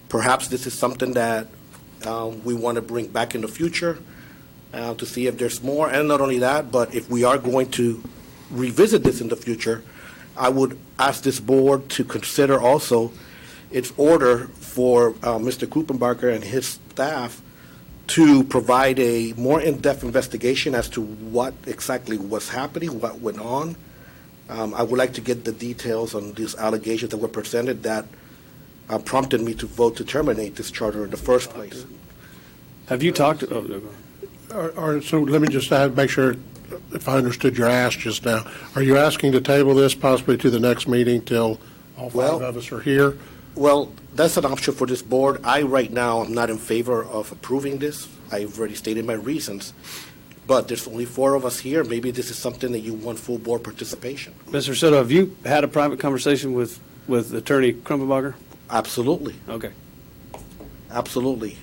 Speaker 8: Perhaps this is something that we want to bring back in the future to see if there's more. And not only that, but if we are going to revisit this in the future, I would ask this board to consider also its order for Mr. Kuppenbarger and his staff to provide a more in-depth investigation as to what exactly was happening, what went on. I would like to get the details on these allegations that were presented that prompted me to vote to terminate this charter in the first place.
Speaker 2: Have you talked? Oh, no, go ahead.
Speaker 1: So let me just make sure if I understood your ask just now. Are you asking to table this possibly to the next meeting till all five of us are here?
Speaker 8: Well, that's an option for this board. I, right now, am not in favor of approving this. I've already stated my reasons. But there's only 4 of us here. Maybe this is something that you want full board participation.
Speaker 2: Mr. Soto, have you had a private conversation with Attorney Krumpenbarger?
Speaker 8: Absolutely.
Speaker 2: Okay.
Speaker 8: Absolutely.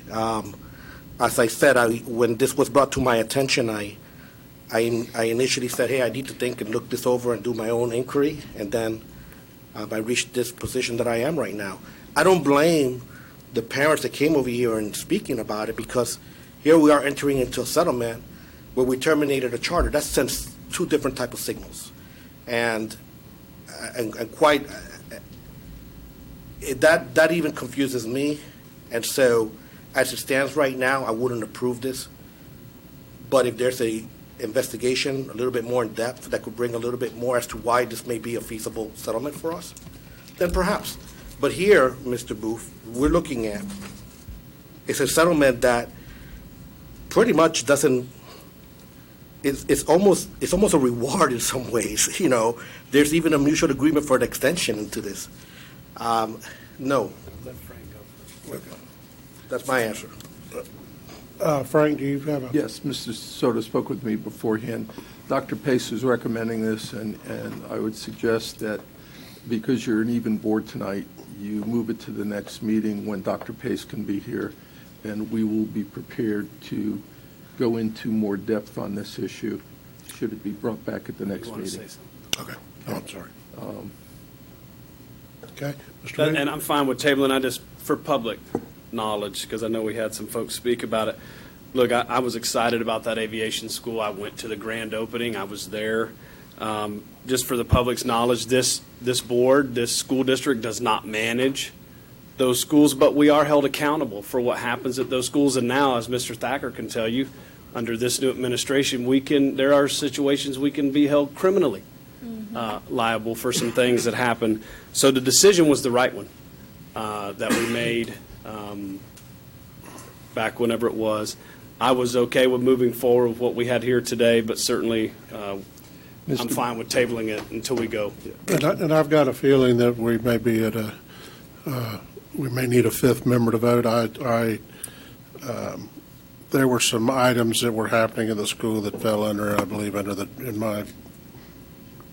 Speaker 8: As I said, when this was brought to my attention, I initially said, hey, I need to think and look this over and do my own inquiry. And then I reached this position that I am right now. I don't blame the parents that came over here and speaking about it, because here we are entering into a settlement where we terminated a charter. That sends 2 different type of signals. And quite, that even confuses me. And so as it stands right now, I wouldn't approve this. But if there's a investigation a little bit more in depth that could bring a little bit more as to why this may be a feasible settlement for us, then perhaps. But here, Mr. Booth, we're looking at, it's a settlement that pretty much doesn't, it's almost a reward in some ways. You know, there's even a mutual agreement for an extension into this. No.
Speaker 2: Let Frank go first.
Speaker 8: That's my answer.
Speaker 1: Frank, do you have a?
Speaker 14: Yes, Mr. Soto spoke with me beforehand. Dr. Pace is recommending this, and I would suggest that because you're an even board tonight, you move it to the next meeting when Dr. Pace can be here, and we will be prepared to go into more depth on this issue, should it be brought back at the next meeting.
Speaker 1: Okay. Oh, I'm sorry. Okay. Mr.
Speaker 2: And
Speaker 1: Ray?
Speaker 2: I'm fine with tabling. I just, for public knowledge, because I know we had some folks speak about it. Look, I was excited about that aviation school. I went to the grand opening. I was there. Just for the public's knowledge, this board, this school district does not manage those schools, but we are held accountable for what happens at those schools. And now, as Mr. Thacker can tell you, under this new administration, there are situations we can be held criminally liable for some things that happen. So the decision was the right one that we made back whenever it was. I was okay with moving forward with what we had here today, but certainly I'm fine with tabling it until we go.
Speaker 1: And I've got a feeling that we may be we may need a 5th member to vote. There were some items that were happening in the school that fell under, I believe, in my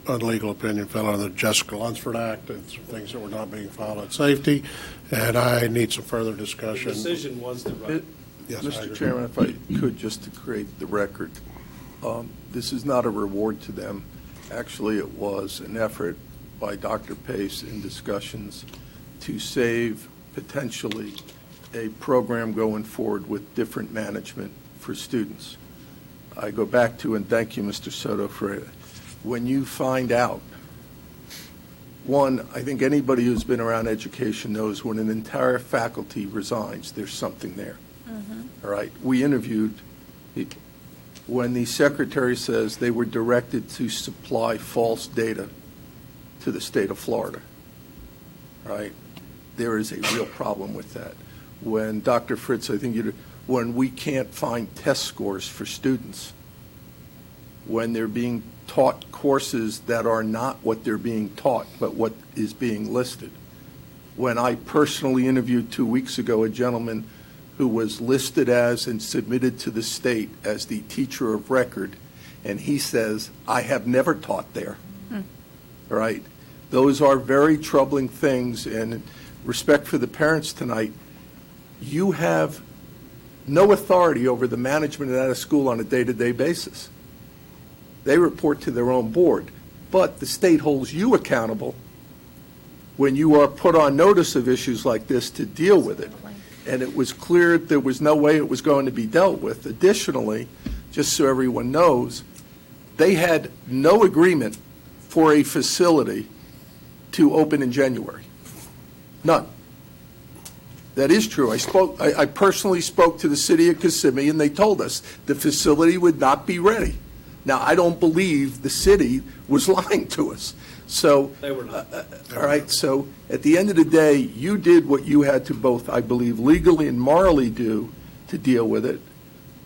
Speaker 1: unlegal opinion, fell under the Jessica Lunsford Act, and some things that were not being followed. Safety, and I need some further discussion.
Speaker 2: The decision was the right.
Speaker 1: Yes,
Speaker 14: Mr. Chairman, if I could, just to create the record, this is not a reward to them. Actually, it was an effort by Dr. Pace in discussions to save potentially a program going forward with different management for students. I go back to, and thank you, Mr. Soto, for it. When you find out, one, I think anybody who's been around education knows when an entire faculty resigns, there's something there. All right. We interviewed when the secretary says they were directed to supply false data to the state of Florida. Right. There is a real problem with that. When Dr. Fritz, I think when we can't find test scores for students, when they're being taught courses that are not what they're being taught, but what is being listed. When I personally interviewed 2 weeks ago a gentleman who was listed as and submitted to the state as the teacher of record, and he says, I have never taught there. Right? Those are very troubling things, and respect for the parents tonight, you have no authority over the management of that school on a day-to-day basis. They report to their own board, but the state holds you accountable when you are put on notice of issues like this to deal with it. And it was clear there was no way it was going to be dealt with. Additionally, just so everyone knows, they had no agreement for a facility to open in January. None. That is true. I personally spoke to the city of Kissimmee, and they told us the facility would not be ready. Now, I don't believe the city was lying to us. So,
Speaker 2: They were not.
Speaker 14: all right, so at the end of the day, you did what you had to both, I believe, legally and morally do to deal with it.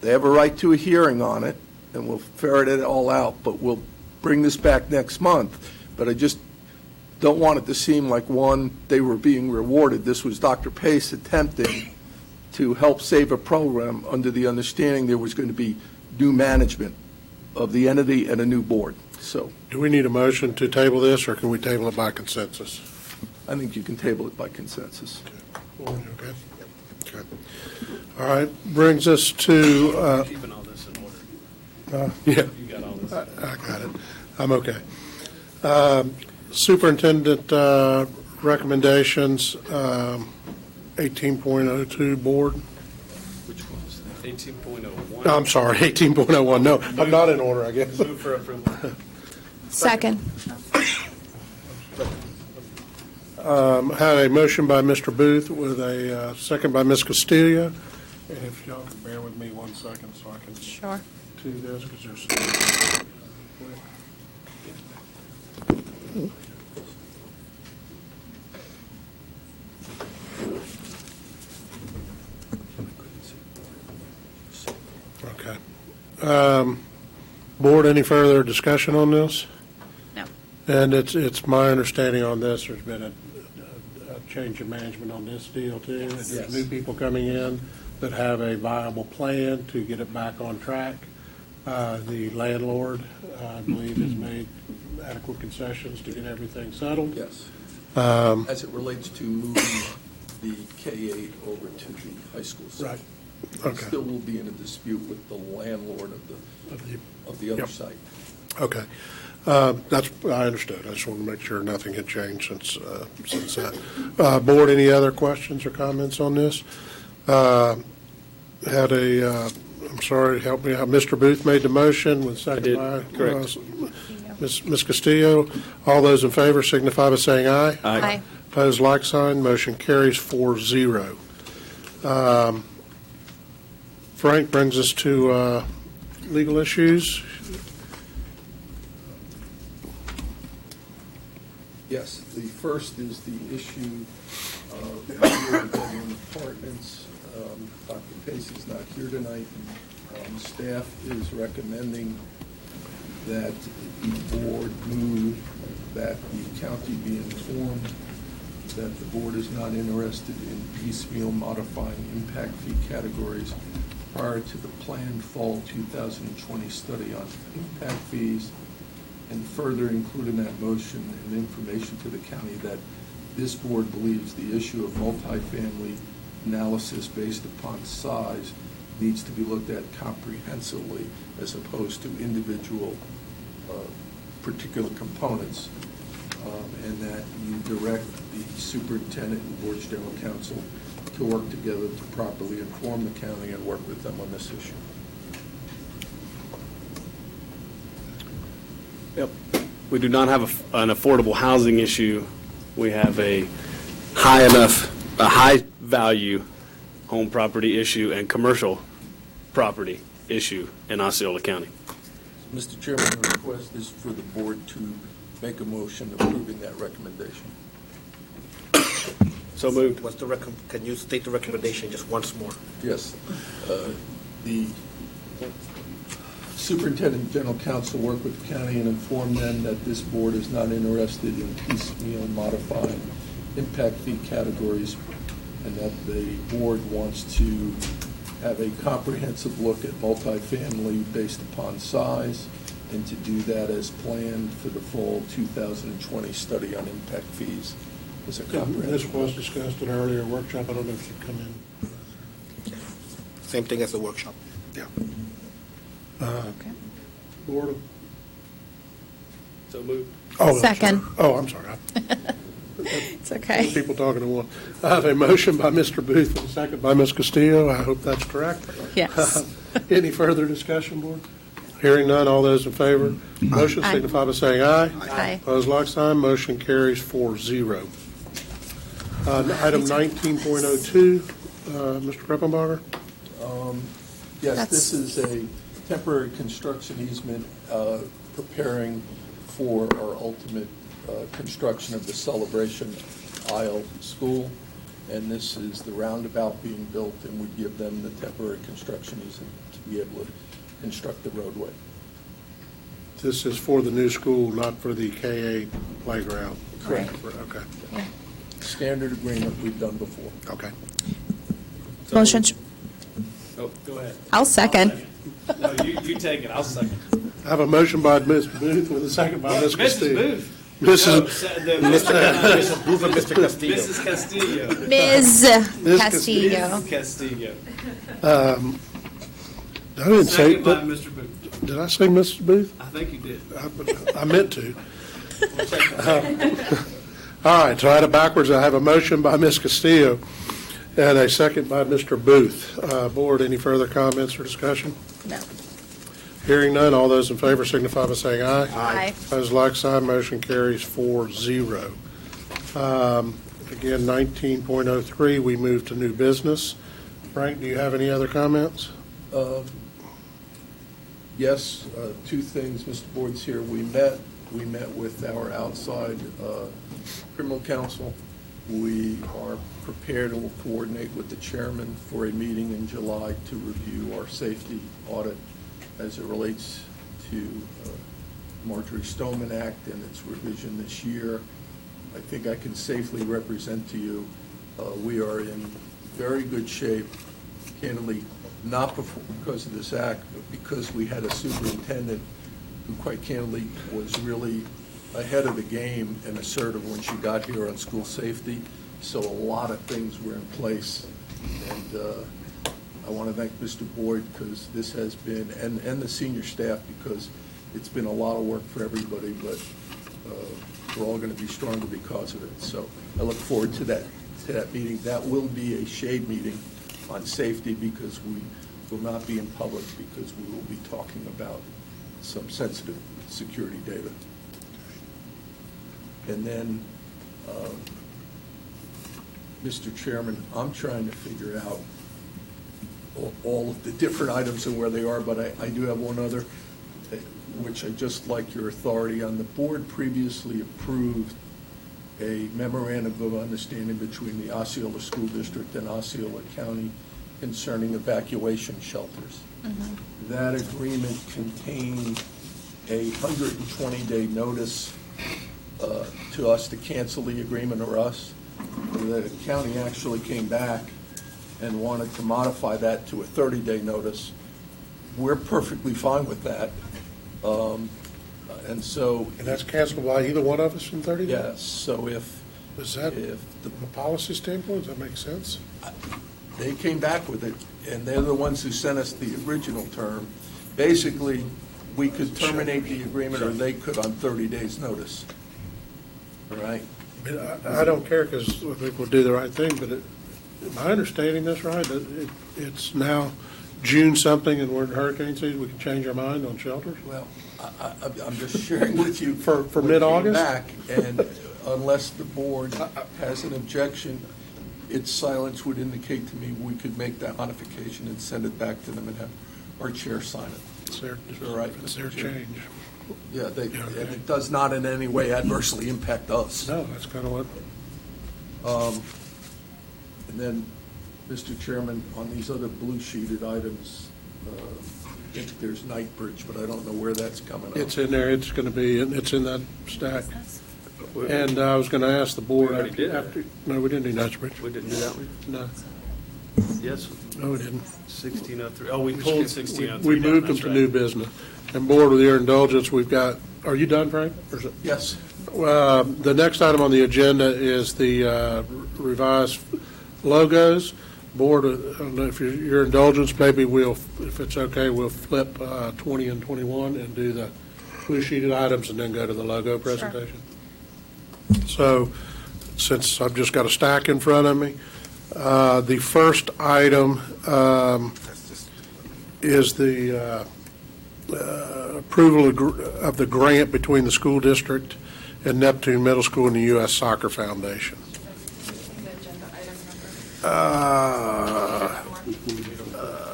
Speaker 14: They have a right to a hearing on it, and we'll ferret it all out, but we'll bring this back next month. But I just don't want it to seem like, one, they were being rewarded. This was Dr. Pace attempting to help save a program under the understanding there was going to be new management of the entity and a new board. So
Speaker 1: Do we need a motion to table this, or can we table it by consensus?
Speaker 14: I think you can table it by consensus.
Speaker 1: Okay. Okay. All right, brings us to,
Speaker 2: Keeping all this in order.
Speaker 1: yeah,
Speaker 2: You got all this.
Speaker 1: I got it. I'm okay. Superintendent recommendations, 18.02 board.
Speaker 14: Which one is that?
Speaker 2: 18.01.
Speaker 1: No, I'm sorry, 18.01. No, I'm not in order, I guess.
Speaker 2: Move for approval.
Speaker 7: Second.
Speaker 1: Had a motion by Mr. Booth with a second by Ms. Castillo. And if y'all can bear with me 1 second so I can
Speaker 7: Sure.
Speaker 1: do this, because there's. Okay. Board, any further discussion on this?
Speaker 7: No.
Speaker 1: And it's my understanding on this, there's been a change in management on this deal too. And
Speaker 14: Yes.
Speaker 1: there's new people coming in that have a viable plan to get it back on track. The landlord, I believe, has made adequate concessions to get everything settled.
Speaker 14: Yes.
Speaker 1: Um,
Speaker 14: As it relates to moving the K-8 over to the high school site.
Speaker 1: Right.
Speaker 14: It
Speaker 1: Okay.
Speaker 14: still will be in a dispute with the landlord of the other
Speaker 1: Yep.
Speaker 14: site.
Speaker 1: Okay. That's, I understood. I just wanted to make sure nothing had changed since that. Board, any other questions or comments on this? Had a, I'm sorry, help me out. Mr. Booth made the motion with second
Speaker 2: did,
Speaker 1: by.
Speaker 2: correct.
Speaker 1: Ms. Castillo. All those in favor signify by saying aye.
Speaker 7: Aye.
Speaker 1: Opposed, like sign. Motion carries 4-0. Frank brings us to legal issues.
Speaker 14: Yes, the first is the issue of bedroom apartments. Dr. Pace is not here tonight. Staff is recommending that the board move that the county be informed that the board is not interested in piecemeal modifying impact fee categories prior to the planned fall 2020 study on impact fees, and further include in that motion an information to the county that this board believes the issue of multifamily analysis based upon size needs to be looked at comprehensively as opposed to individual particular components, and that you direct the superintendent and board's general counsel to work together to properly inform the county and work with them on this issue.
Speaker 2: Yep. We do not have an affordable housing issue. We have a high value home property issue and commercial property issue in Osceola County.
Speaker 14: Mr. Chairman, the request is for the board to make a motion approving that recommendation.
Speaker 2: So moved.
Speaker 8: What's the can you state the recommendation just once more?
Speaker 14: Yes. The superintendent and general counsel work with the county and inform them that this board is not interested in piecemeal modifying impact fee categories, and that the board wants to have a comprehensive look at multifamily based upon size, and to do that as planned for the fall 2020 study on impact fees. As a
Speaker 1: This
Speaker 14: comprehensive
Speaker 1: was
Speaker 14: look.
Speaker 1: discussed in an earlier workshop. I don't know if you'd come in.
Speaker 8: Same thing as the workshop.
Speaker 1: Yeah. Board.
Speaker 2: So moved.
Speaker 1: Oh, I'm
Speaker 7: Second.
Speaker 1: sorry. Oh, I'm sorry.
Speaker 7: It's okay.
Speaker 1: People talking to one. I have a motion by Mr. Booth and a second by Ms. Castillo. I hope that's correct.
Speaker 7: Yes.
Speaker 1: Any further discussion, board? Hearing none, all those in favor, motion
Speaker 7: Aye.
Speaker 1: signify by saying aye.
Speaker 7: Aye.
Speaker 1: Opposed, like sign, motion carries 4-0. Item 19.02, Mr. Kreppenbacher.
Speaker 14: Yes,
Speaker 7: That's-
Speaker 14: this is a temporary construction easement preparing for our ultimate construction of the Celebration Isle School. And this is the roundabout being built, and we give them the temporary construction easement to be able to construct the roadway.
Speaker 1: This is for the new school, not for the KA playground.
Speaker 14: Correct.
Speaker 1: Okay,
Speaker 14: Standard agreement we've done before.
Speaker 1: okay.
Speaker 7: Motion.
Speaker 2: Oh, go ahead.
Speaker 7: I'll second.
Speaker 2: No, you take it, I'll second.
Speaker 1: I have a motion by Ms. Booth with a second by Ms.
Speaker 2: Mrs.
Speaker 1: Castillo.
Speaker 2: Booth.
Speaker 1: Mrs.
Speaker 2: No,
Speaker 8: Mrs. Booth and Mr. Castillo.
Speaker 2: Mrs. Castillo.
Speaker 7: Ms.
Speaker 1: Ms.
Speaker 7: Castillo.
Speaker 2: Mrs. Castillo.
Speaker 1: I didn't say,
Speaker 2: Second by Mr. Booth.
Speaker 1: did I say Mrs. Booth?
Speaker 2: I think you did.
Speaker 1: I meant to. All right, so I had it backwards. I have a motion by Ms. Castillo and a second by Mr. Booth. Board, any further comments or discussion?
Speaker 7: No.
Speaker 1: Hearing none, all those in favor signify by saying aye.
Speaker 7: Aye.
Speaker 1: Opposed, like sign, motion carries 4-0. Again, 19.03, we move to new business. Frank, do you have any other comments?
Speaker 14: Yes, two things, Mr. Boyd's here. We met with our outside criminal counsel. We are prepared and will coordinate with the chairman for a meeting in July to review our safety audit as it relates to Marjorie Stoneman Act and its revision this year. I think I can safely represent to you, we are in very good shape, candidly, not because of this act, but because we had a superintendent who quite candidly was really ahead of the game and assertive when she got here on school safety. So a lot of things were in place. And I want to thank Mr. Boyd because this has been, and the senior staff, because it's been a lot of work for everybody, but we're all going to be stronger because of it. So I look forward to that meeting. That will be a shade meeting on safety because we will not be in public because we will be talking about some sensitive security data. And then, Mr. Chairman, I'm trying to figure out all of the different items and where they are, but I do have one other, which I just like your authority on. The board previously approved a memorandum of understanding between the Osceola School District and Osceola County concerning evacuation shelters. Mm-hmm. That agreement contained a 120-day notice to us to cancel the agreement or us. The county actually came back and wanted to modify that to a 30-day notice. We're perfectly fine with that. And so...
Speaker 1: And that's canceled by either one of us in 30 days?
Speaker 14: Yes, so if...
Speaker 1: Is that, from a policy standpoint, does that make sense?
Speaker 14: They came back with it, and they're the ones who sent us the original term. Basically, we could terminate the agreement, or they could on 30 days' notice. All right?
Speaker 1: I mean, I don't care because I think we'll do the right thing, but am I understanding this right? It's now June something and we're in hurricane season, we can change our mind on shelters?
Speaker 14: Well, I'm just sharing with you.
Speaker 1: For
Speaker 14: what
Speaker 1: mid-August?
Speaker 14: came back, and unless the board has an objection, its silence would indicate to me we could make that modification and send it back to them and have our chair sign it.
Speaker 1: It's their,
Speaker 14: All right,
Speaker 1: it's their
Speaker 14: Mr. Chair.
Speaker 1: change.
Speaker 14: Yeah, and it does not in any way adversely impact us.
Speaker 1: No, that's kind of what,
Speaker 14: And then, Mr. Chairman, on these other blue sheeted items, I think there's Knightbridge, but I don't know where that's coming up.
Speaker 1: it's in there, it's going to be, it's in that stack. And I was going to ask the board
Speaker 2: We already did that.
Speaker 1: after, no, we didn't do Knightsbridge.
Speaker 2: We didn't do that one?
Speaker 1: No,
Speaker 2: Yes.
Speaker 1: no, we didn't.
Speaker 2: 1603. Oh, we pulled 1603.
Speaker 1: We moved them
Speaker 2: That's
Speaker 1: to
Speaker 2: right.
Speaker 1: new business. And board, with your indulgence, we've got, are you done, Frank? Or is it?
Speaker 14: Yes.
Speaker 1: The next item on the agenda is the revised logos. Board, I don't know if your indulgence, maybe we'll, if it's okay, we'll flip 20 and 21 and do the blue sheeted items and then go to the logo presentation. So, since I've just got a stack in front of me, the first item is the approval of the grant between the school district and Neptune Middle School and the U.S. Soccer Foundation.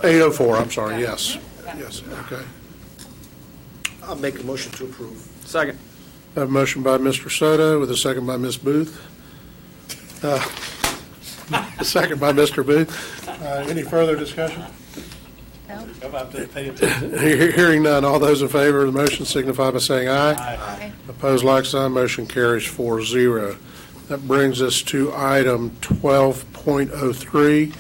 Speaker 1: 804, I'm sorry, yes. Yes, okay.
Speaker 8: I'll make a motion to approve.
Speaker 2: Second.
Speaker 1: I have a motion by Mr. Soto with a second by Ms. Booth. A second by Mr. Booth. Any further discussion? Hearing none, all those in favor of the motion signify by saying aye.
Speaker 8: Aye.
Speaker 1: Opposed, like sign, motion carries 4-0. That brings us to item 12.03,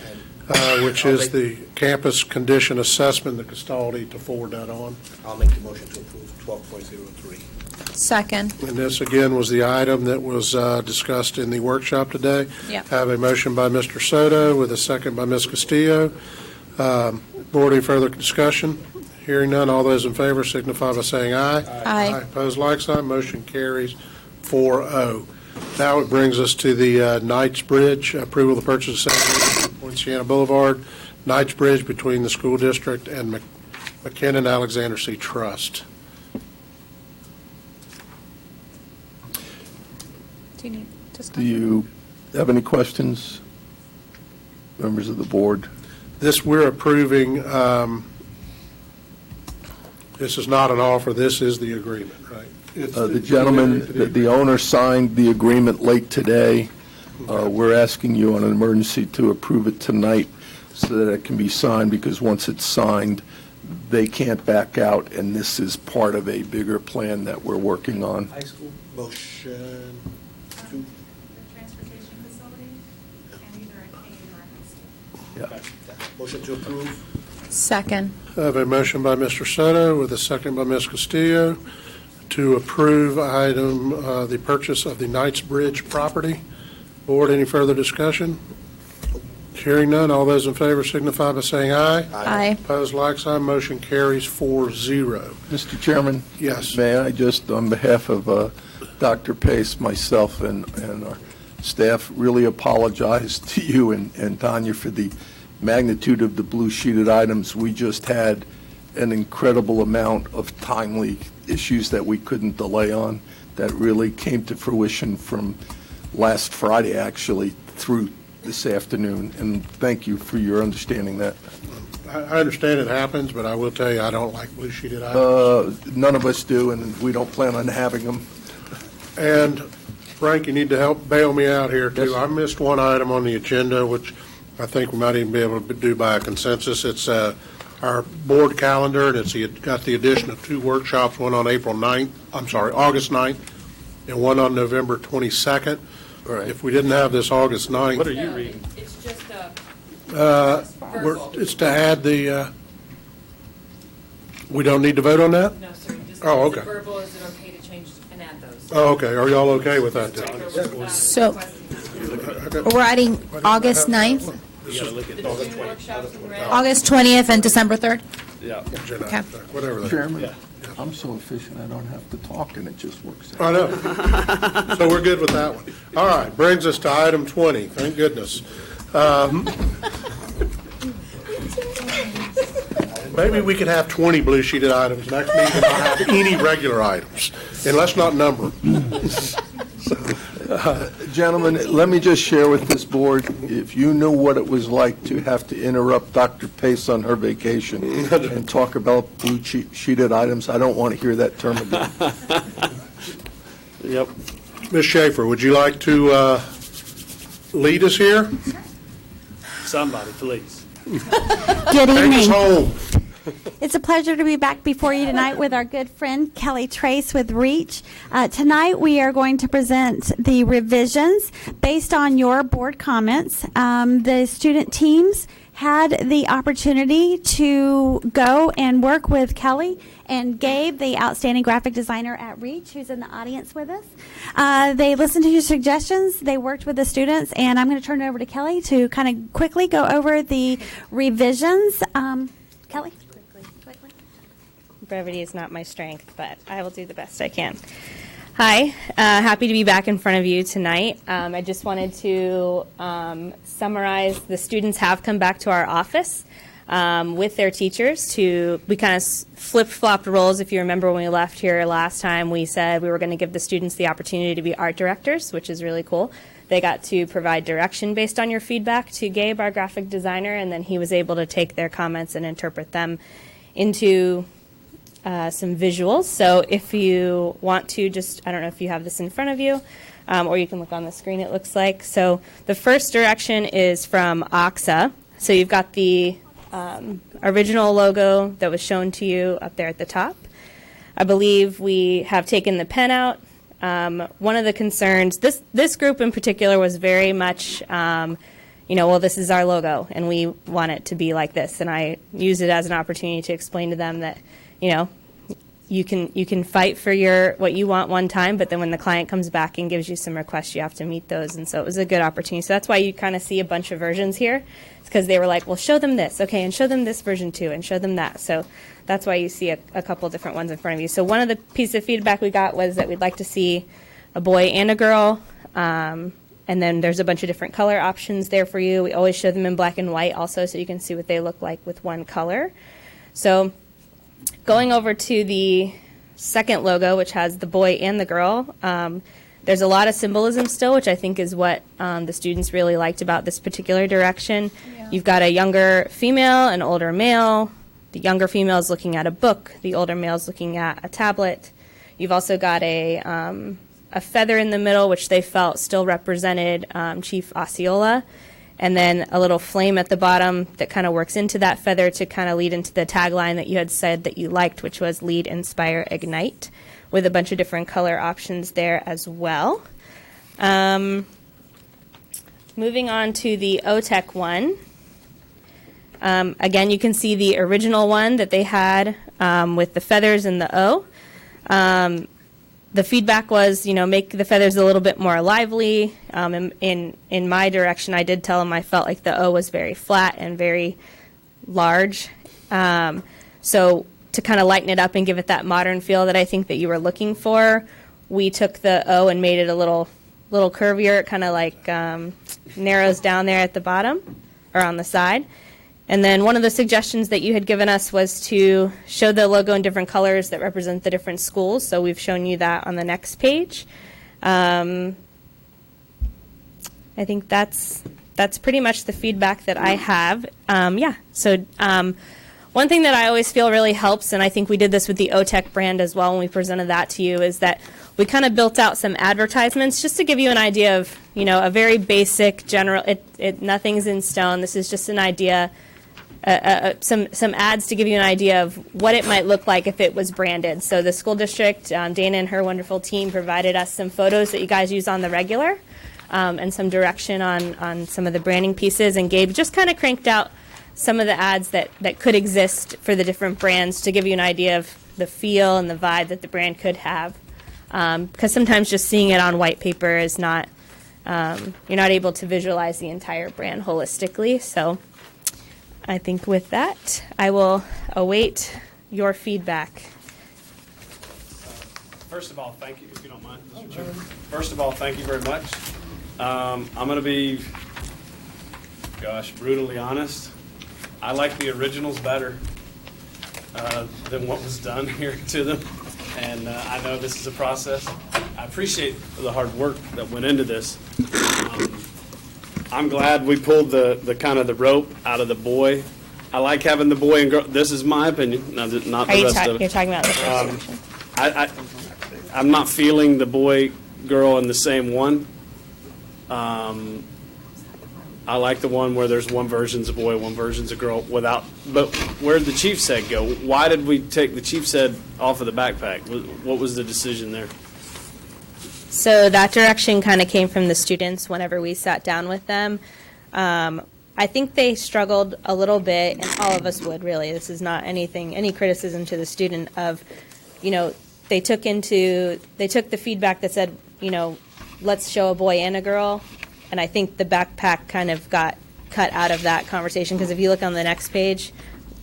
Speaker 1: which is the campus condition assessment. The custody to forward that on.
Speaker 8: I'll make the motion to approve 12.03.
Speaker 7: Second.
Speaker 1: And this, again, was the item that was discussed in the workshop today.
Speaker 7: Yep.
Speaker 1: Have a motion by Mr. Soto with a second by Ms. Castillo. Board, any further discussion? Hearing none, all those in favor signify by saying aye.
Speaker 7: Aye.
Speaker 1: Opposed, like sign, motion carries 4-0. Now it brings us to the Knightsbridge, approval of the purchase of Poinciana Boulevard, Knightsbridge between the school district and McKinnon Alexander C. Trust.
Speaker 7: Do you need to
Speaker 14: Do you have any questions, members of the board?
Speaker 1: This we're approving, this is not an offer, this is the agreement, right?
Speaker 14: The gentleman, the owner signed the agreement late today. We're asking you on an emergency to approve it tonight so that it can be signed, because once it's signed, they can't back out, and this is part of a bigger plan that we're working on.
Speaker 8: High school motion to.
Speaker 17: The transportation facility and either a K or a high school.
Speaker 14: Yeah.
Speaker 8: Motion to approve.
Speaker 7: Second.
Speaker 1: I have a motion by Mr. Soto with a second by Ms. Castillo to approve item, the purchase of the Knightsbridge property. Board, any further discussion? Hearing none, all those in favor signify by saying aye.
Speaker 7: Aye.
Speaker 1: Opposed, like sign, motion carries 4-0.
Speaker 14: Mr. Chairman?
Speaker 1: Yes.
Speaker 14: May I just, on behalf of Dr. Pace, myself, and our staff, really apologize to you and Tanya for the magnitude of the blue sheeted items. We just had an incredible amount of timely issues that we couldn't delay on that really came to fruition from last Friday, actually, through this afternoon, and thank you for your understanding that.
Speaker 1: I understand it happens, but I will tell you, I don't like blue sheeted items.
Speaker 14: None of us do, and we don't plan on having them.
Speaker 1: And Frank, you need to help bail me out here, too.
Speaker 14: Yes.
Speaker 1: I missed one item on the agenda, which I think we might even be able to do by a consensus. It's our board calendar, and it's got the addition of two workshops, one on August 9th, and one on November 22nd.
Speaker 14: Right.
Speaker 1: If we didn't have this August 9th.
Speaker 2: What are you reading?
Speaker 16: It's just
Speaker 1: It's to add the, we don't need to vote on that?
Speaker 16: no, sir, just
Speaker 1: Oh, okay.
Speaker 16: verbal, is it okay to change and add those?
Speaker 1: Oh, okay. Are y'all okay with that then?
Speaker 7: So we're adding August 9th,
Speaker 16: The two workshops in red.
Speaker 7: August 20th, and December 3rd?
Speaker 2: Yeah.
Speaker 7: Okay.
Speaker 1: Whatever that.
Speaker 14: Chairman, I'm so efficient I don't have to talk, and it just works out.
Speaker 1: I know. So we're good with that one. All right, brings us to item 20, thank goodness. Maybe we could have 20 blue sheeted items, next meeting we'll not have any regular items, and let's not number them.
Speaker 14: Gentlemen, let me just share with this board, if you knew what it was like to have to interrupt Dr. Pace on her vacation and talk about blue sheeted items, I don't want to hear that term again.
Speaker 2: Yep.
Speaker 1: Ms. Schaefer, would you like to lead us here?
Speaker 2: Somebody, please.
Speaker 5: Good
Speaker 1: Take us
Speaker 5: evening.
Speaker 1: home.
Speaker 5: It's a pleasure to be back before you tonight with our good friend Kelly Trace with REACH. Tonight we are going to present the revisions based on your board comments. The student teams had the opportunity to go and work with Kelly and Gabe, the outstanding graphic designer at REACH, who's in the audience with us. They listened to your suggestions, they worked with the students, and I'm going to turn it over to Kelly to kind of quickly go over the revisions. Kelly? Quickly.
Speaker 18: Brevity is not my strength, but I will do the best I can. Hi, happy to be back in front of you tonight. I just wanted to summarize, the students have come back to our office with their teachers we kind of flip-flopped roles. If you remember when we left here last time, we said we were going to give the students the opportunity to be art directors, which is really cool. They got to provide direction based on your feedback to Gabe, our graphic designer, and then he was able to take their comments and interpret them into some visuals. So if you want to I don't know if you have this in front of you, or you can look on the screen, it looks like. So the first direction is from OXA. So you've got the original logo that was shown to you up there at the top. I believe we have taken the pen out. One of the concerns, this group in particular was very much, well, this is our logo, and we want it to be like this. And I use it as an opportunity to explain to them that, you can fight for what you want one time, but then when the client comes back and gives you some requests, you have to meet those. And so it was a good opportunity. So that's why you kind of see a bunch of versions here. It's because they were like, well, show them this, okay, and show them this version too, and show them that. So that's why you see a couple different ones in front of you. So one of the pieces of feedback we got was that we'd like to see a boy and a girl, and then there's a bunch of different color options there for you. We always show them in black and white also, so you can see what they look like with one color. So going over to the second logo, which has the boy and the girl, there's a lot of symbolism still, which I think is what the students really liked about this particular direction. Yeah. You've got a younger female, an older male. The younger female is looking at a book. The older male is looking at a tablet. You've also got a feather in the middle, which they felt still represented Chief Osceola, and then a little flame at the bottom that kind of works into that feather to kind of lead into the tagline that you had said that you liked, which was Lead, Inspire, Ignite, with a bunch of different color options there as well. Moving on to the OTEC one. Again, you can see the original one that they had with the feathers and the O. The feedback was, make the feathers a little bit more lively. In my direction, I did tell them I felt like the O was very flat and very large. So to kind of lighten it up and give it that modern feel that I think that you were looking for, we took the O and made it a little curvier. It kind of like narrows down there at the bottom or on the side. And then one of the suggestions that you had given us was to show the logo in different colors that represent the different schools. So we've shown you that on the next page. I think that's pretty much the feedback that I have. So one thing that I always feel really helps, and I think we did this with the OTEC brand as well when we presented that to you, is that we kind of built out some advertisements just to give you an idea of, a very basic general, nothing's in stone. This is just an idea. Some ads to give you an idea of what it might look like if it was branded. So the school district, Dana and her wonderful team provided us some photos that you guys use on the regular and some direction on some of the branding pieces. And Gabe just kind of cranked out some of the ads that could exist for the different brands to give you an idea of the feel and the vibe that the brand could have. Because sometimes just seeing it on white paper is not, you're not able to visualize the entire brand holistically. So I think with that, I will await your feedback.
Speaker 2: First of all, thank you, if you don't mind, Mr. Chairman. First of all, thank you very much. I'm going to be, brutally honest. I like the originals better than what was done here to them. And I know this is a process. I appreciate the hard work that went into this. I'm glad we pulled the kind of the rope out of the boy. I like having the boy and girl. This is my opinion, not the rest of it.
Speaker 18: You're talking about the first section.
Speaker 2: I'm not feeling the boy girl in the same one. I like the one where there's one version's a boy, one version's a girl. But where'd the Chief's head go? Why did we take the Chief's head off of the backpack? What was the decision there?
Speaker 18: So that direction kind of came from the students whenever we sat down with them. I think they struggled a little bit, and all of us would really. This is not any criticism to the student of, they took the feedback that said, let's show a boy and a girl, and I think the backpack kind of got cut out of that conversation, because if you look on the next page,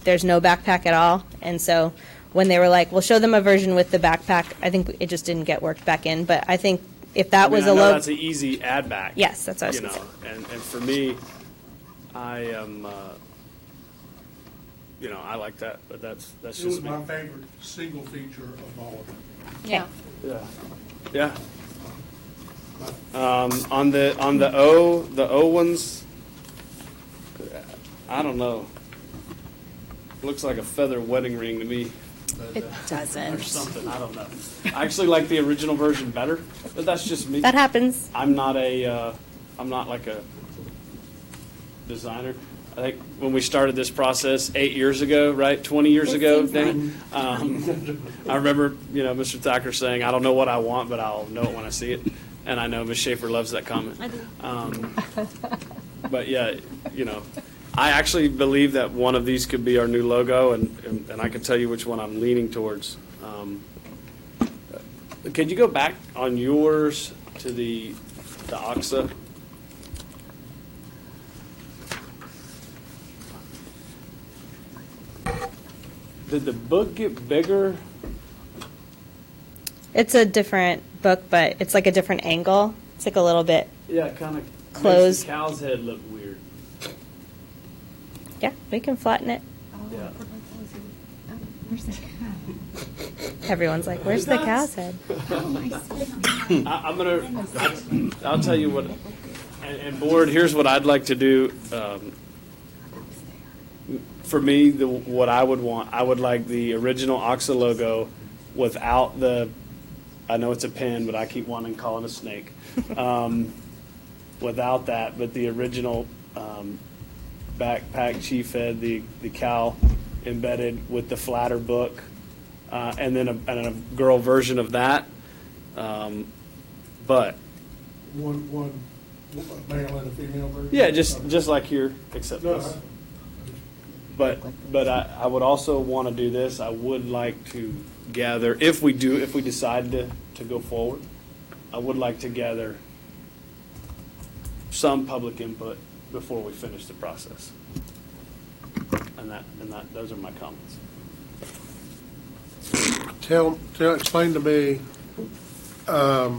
Speaker 18: there's no backpack at all, and so when they were like, we'll show them a version with the backpack, I think it just didn't get worked back in. But I think if that was a low,
Speaker 2: that's an easy add back.
Speaker 18: Yes, that's what I was going to say.
Speaker 2: And for me, I am I like that, but that's
Speaker 1: It was
Speaker 2: just me.
Speaker 1: my favorite single feature of all of them.
Speaker 18: Yeah.
Speaker 2: Yeah. On the O ones, I don't know. Looks like a feather wedding ring to me.
Speaker 7: It
Speaker 2: Or
Speaker 7: doesn't.
Speaker 2: something. I don't know. I actually like the original version better, but that's just me.
Speaker 18: That happens.
Speaker 2: I'm not like a designer. I think when we started this process 8 years ago, right, 20 years ago, Dana, I remember, Mr. Thacker saying, "I don't know what I want, but I'll know it when I see it." And I know Ms. Schaefer loves that comment.
Speaker 5: I do.
Speaker 2: But yeah, I actually believe that one of these could be our new logo, and I can tell you which one I'm leaning towards. Could you go back on yours to the OXA? Did the book get bigger?
Speaker 18: It's a different book, but it's like a different angle. It's like a little bit.
Speaker 2: Yeah, kind of
Speaker 18: Closed.
Speaker 2: makes the cow's head look weird.
Speaker 18: Yeah, we can flatten it.
Speaker 2: Yeah.
Speaker 5: Where's the cow?
Speaker 18: Everyone's like, "Where's the cow's head?"
Speaker 2: I'll tell you what, and board, here's what I'd like to do. For me, what I would want, I would like the original OXA logo without I know it's a pin, but I keep wanting to call it a snake. Without that, but the original backpack chief head, the cow embedded with the flatter book, and then a girl version of that. But
Speaker 1: One a male and a female version?
Speaker 2: yeah, just like here, except
Speaker 1: No,
Speaker 2: this. But I would also want to do this. I would like to gather, if we decide to go forward, I would like to gather some public input before we finish the process. And those are my comments.
Speaker 1: Explain to me, I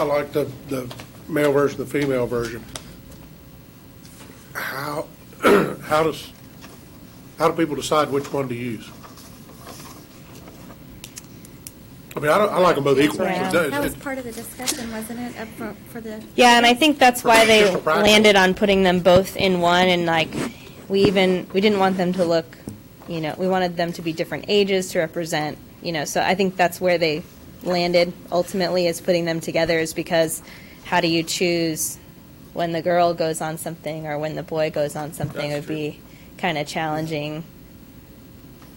Speaker 1: like the male version, the female version. How do people decide which one to use? I mean, I like them both equally.
Speaker 18: Yeah.
Speaker 5: That was part of the discussion, wasn't it, up for the?
Speaker 18: Yeah, and I think that's why they
Speaker 1: Just for practical.
Speaker 18: landed on putting them both in one, and like we didn't want them to look, we wanted them to be different ages to represent, so I think that's where they landed ultimately, is putting them together, is because how do you choose when the girl goes on something or when the boy goes on something?
Speaker 1: That's
Speaker 18: It would be kind of challenging.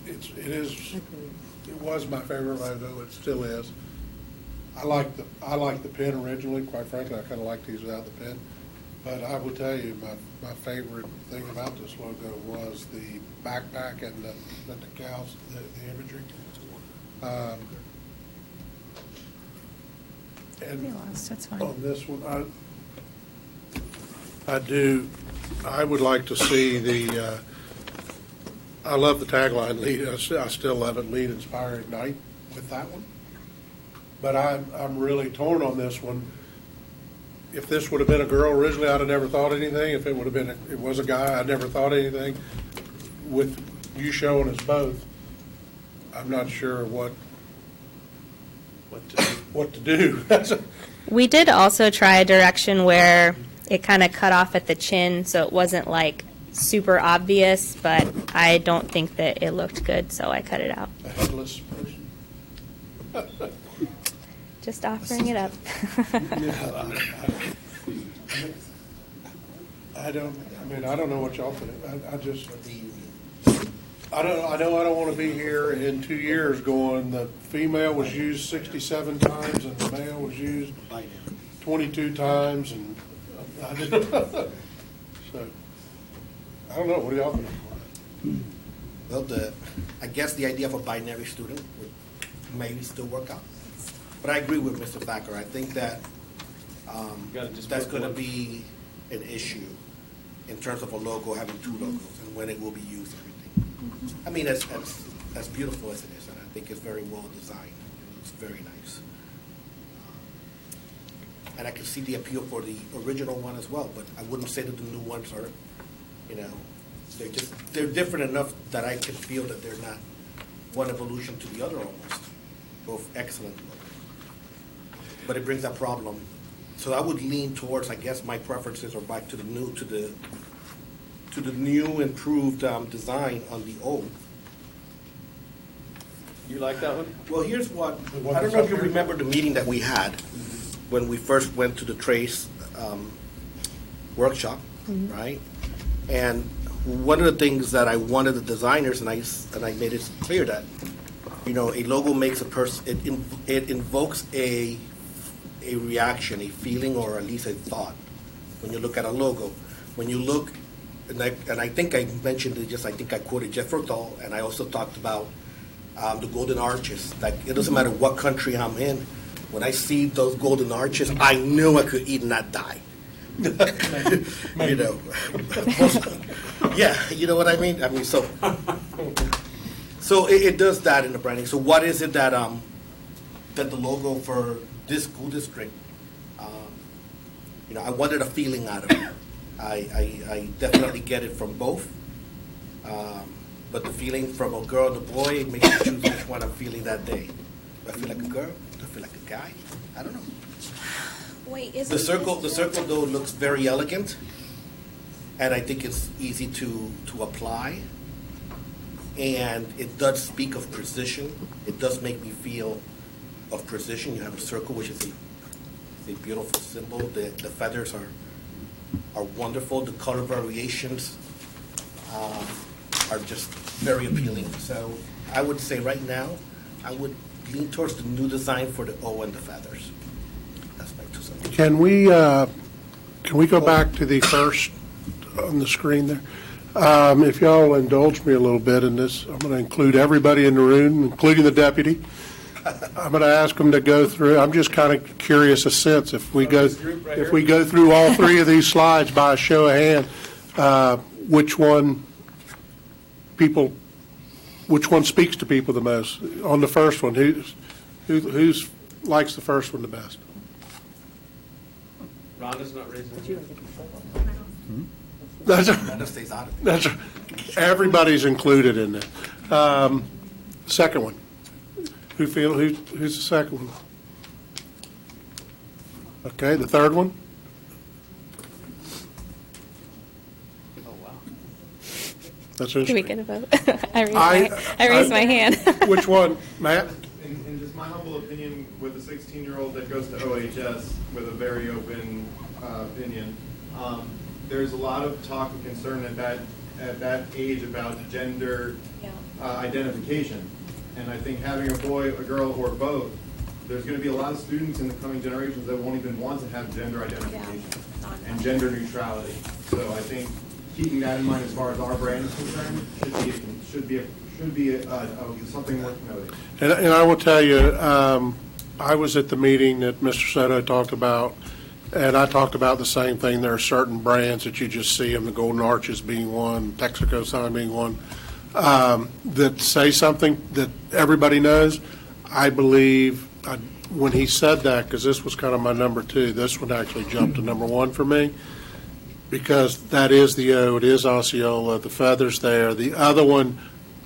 Speaker 1: It was my favorite logo. It still is. I like the pen originally. Quite frankly, I kind of like these without the pen. But I will tell you, my favorite thing about this logo was the backpack and the cows, the imagery. And
Speaker 7: That's fine.
Speaker 1: on this one, I would like to see I love the tagline, lead, I still love it, lead, inspire, ignite with that one. But I'm really torn on this one. If this would have been a girl originally, I'd have never thought anything. If it would have been, it was a guy, I'd never thought anything. With you showing us both, I'm not sure what to do.
Speaker 18: We did also try a direction where it kind of cut off at the chin, so it wasn't like super obvious, but I don't think that it looked good, so I cut it out.
Speaker 1: A headless person.
Speaker 18: Just offering it up.
Speaker 1: I don't know what y'all think. I know I don't want to be here in 2 years going, the female was used 67 times and the male was used 22 times, and so, I don't know, what do y'all think?
Speaker 8: Well, I guess the idea of a binary student would maybe still work out. But I agree with Mr. Thacker. I think that that's going to be an issue in terms of a logo having two logos and when it will be used, everything. I mean, as beautiful as it is, and I think it's very well designed. It looks very nice. And I can see the appeal for the original one as well, but I wouldn't say that the new ones are, they're different enough that I can feel that they're not one evolution to the other almost. Both excellent logos. But it brings that problem. So I would lean towards, I guess my preferences are back to the new improved design on the O.
Speaker 2: You like that one?
Speaker 8: Well, here's what, I don't know if you remember the meeting that we had when we first went to the Trace workshop, right? And one of the things that I wanted the designers, and I made it clear that, you know, a logo makes a person, it invokes a reaction, a feeling, or at least a thought when you look at a logo. When you look, and I think I mentioned it, I think I quoted Jeff Rothal, and I also talked about the golden arches. Like, it doesn't matter what country I'm in, when I see those golden arches, I knew I could eat and not die. You know, yeah, you know what I mean? I mean, so it does that in the branding. So what is it that that the logo for this school district, you know, I wanted a feeling out of it. I definitely get it from both. But the feeling from a girl and a boy, it makes me choose which one I'm feeling that day. Do I feel like a girl? Do I feel like a guy? I don't know.
Speaker 7: Wait,
Speaker 8: The circle though looks very elegant, and I think it's easy to apply. And it does speak of precision. It does make me feel of precision. You have a circle, which is a beautiful symbol. The feathers are wonderful. The color variations are just very appealing. So I would say right now, I would lean towards the new design for the O and the feathers. That's my 2 cents.
Speaker 1: Can we go back to the first on the screen there? If y'all indulge me a little bit in this, I'm going to include everybody in the room, including the deputy. I'm going to ask them to go through. I'm just kind of curious a sense if we go through all three of these slides by a show of hand, which one speaks to people the most? On the first one, who likes the first one the best?
Speaker 2: Rhonda's not raising her hand.
Speaker 8: That's
Speaker 1: everybody's included in that. Second one. Who's the second one? Okay, the third one?
Speaker 2: Oh, wow.
Speaker 1: That's
Speaker 18: Can we
Speaker 1: interesting.
Speaker 18: get a vote? I raised my hand.
Speaker 1: Which one, Matt?
Speaker 19: In just my humble opinion, with a 16-year-old that goes to OHS with a very open opinion, there's a lot of talk and concern at that age about gender identification. And I think having a boy, a girl, or both, there's going to be a lot of students in the coming generations that won't even want to have gender identification and gender neutrality. So I think keeping that in mind as far as our brand is concerned should be something worth noting.
Speaker 1: And I will tell you, I was at the meeting that Mr. Soto talked about, and I talked about the same thing. There are certain brands that you just see them, the Golden Arches being one, Texaco sign being one, that say something that everybody knows. I believe when he said that, because this was kind of my number two, this one actually jumped to number one for me, because that is the O, it is Osceola, the feathers there. The other one,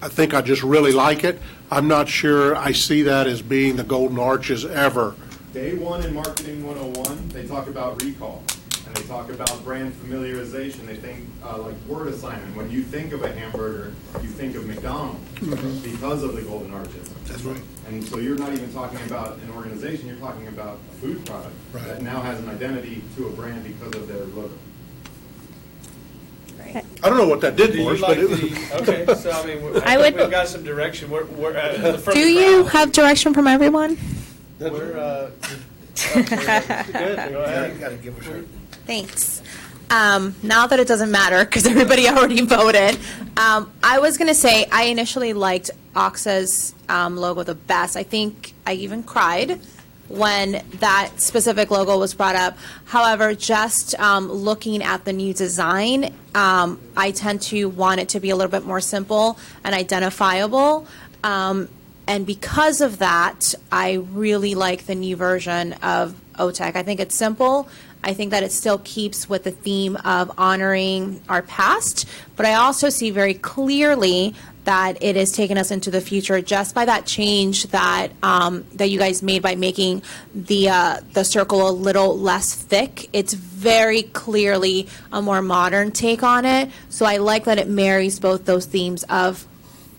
Speaker 1: I think I just really like it. I'm not sure I see that as being the Golden Arches ever.
Speaker 19: Day one in Marketing 101, they talk about recall, and they talk about brand familiarization. They think like word assignment. When you think of a hamburger, you think of McDonald's because of the Golden Arches.
Speaker 8: That's right.
Speaker 19: And so you're not even talking about an organization, you're talking about a food product that now has an identity to a brand because of their logo.
Speaker 1: I don't know what that did for us, but it was.
Speaker 2: Okay, so I mean, I think we've got some direction.
Speaker 7: Do you have direction from everyone?
Speaker 2: We're good. Go ahead.
Speaker 8: You got to give us her.
Speaker 7: Thanks. Now that it doesn't matter because everybody already voted, I was going to say I initially liked OXA's logo the best. I think I even cried when that specific logo was brought up. However, just looking at the new design, I tend to want it to be a little bit more simple and identifiable. And because of that, I really like the new version of OTEC. I think it's simple, I think that it still keeps with the theme of honoring our past, but I also see very clearly that it has taken us into the future just by that change that that you guys made by making the circle a little less thick. It's very clearly a more modern take on it. So I like that it marries both those themes of,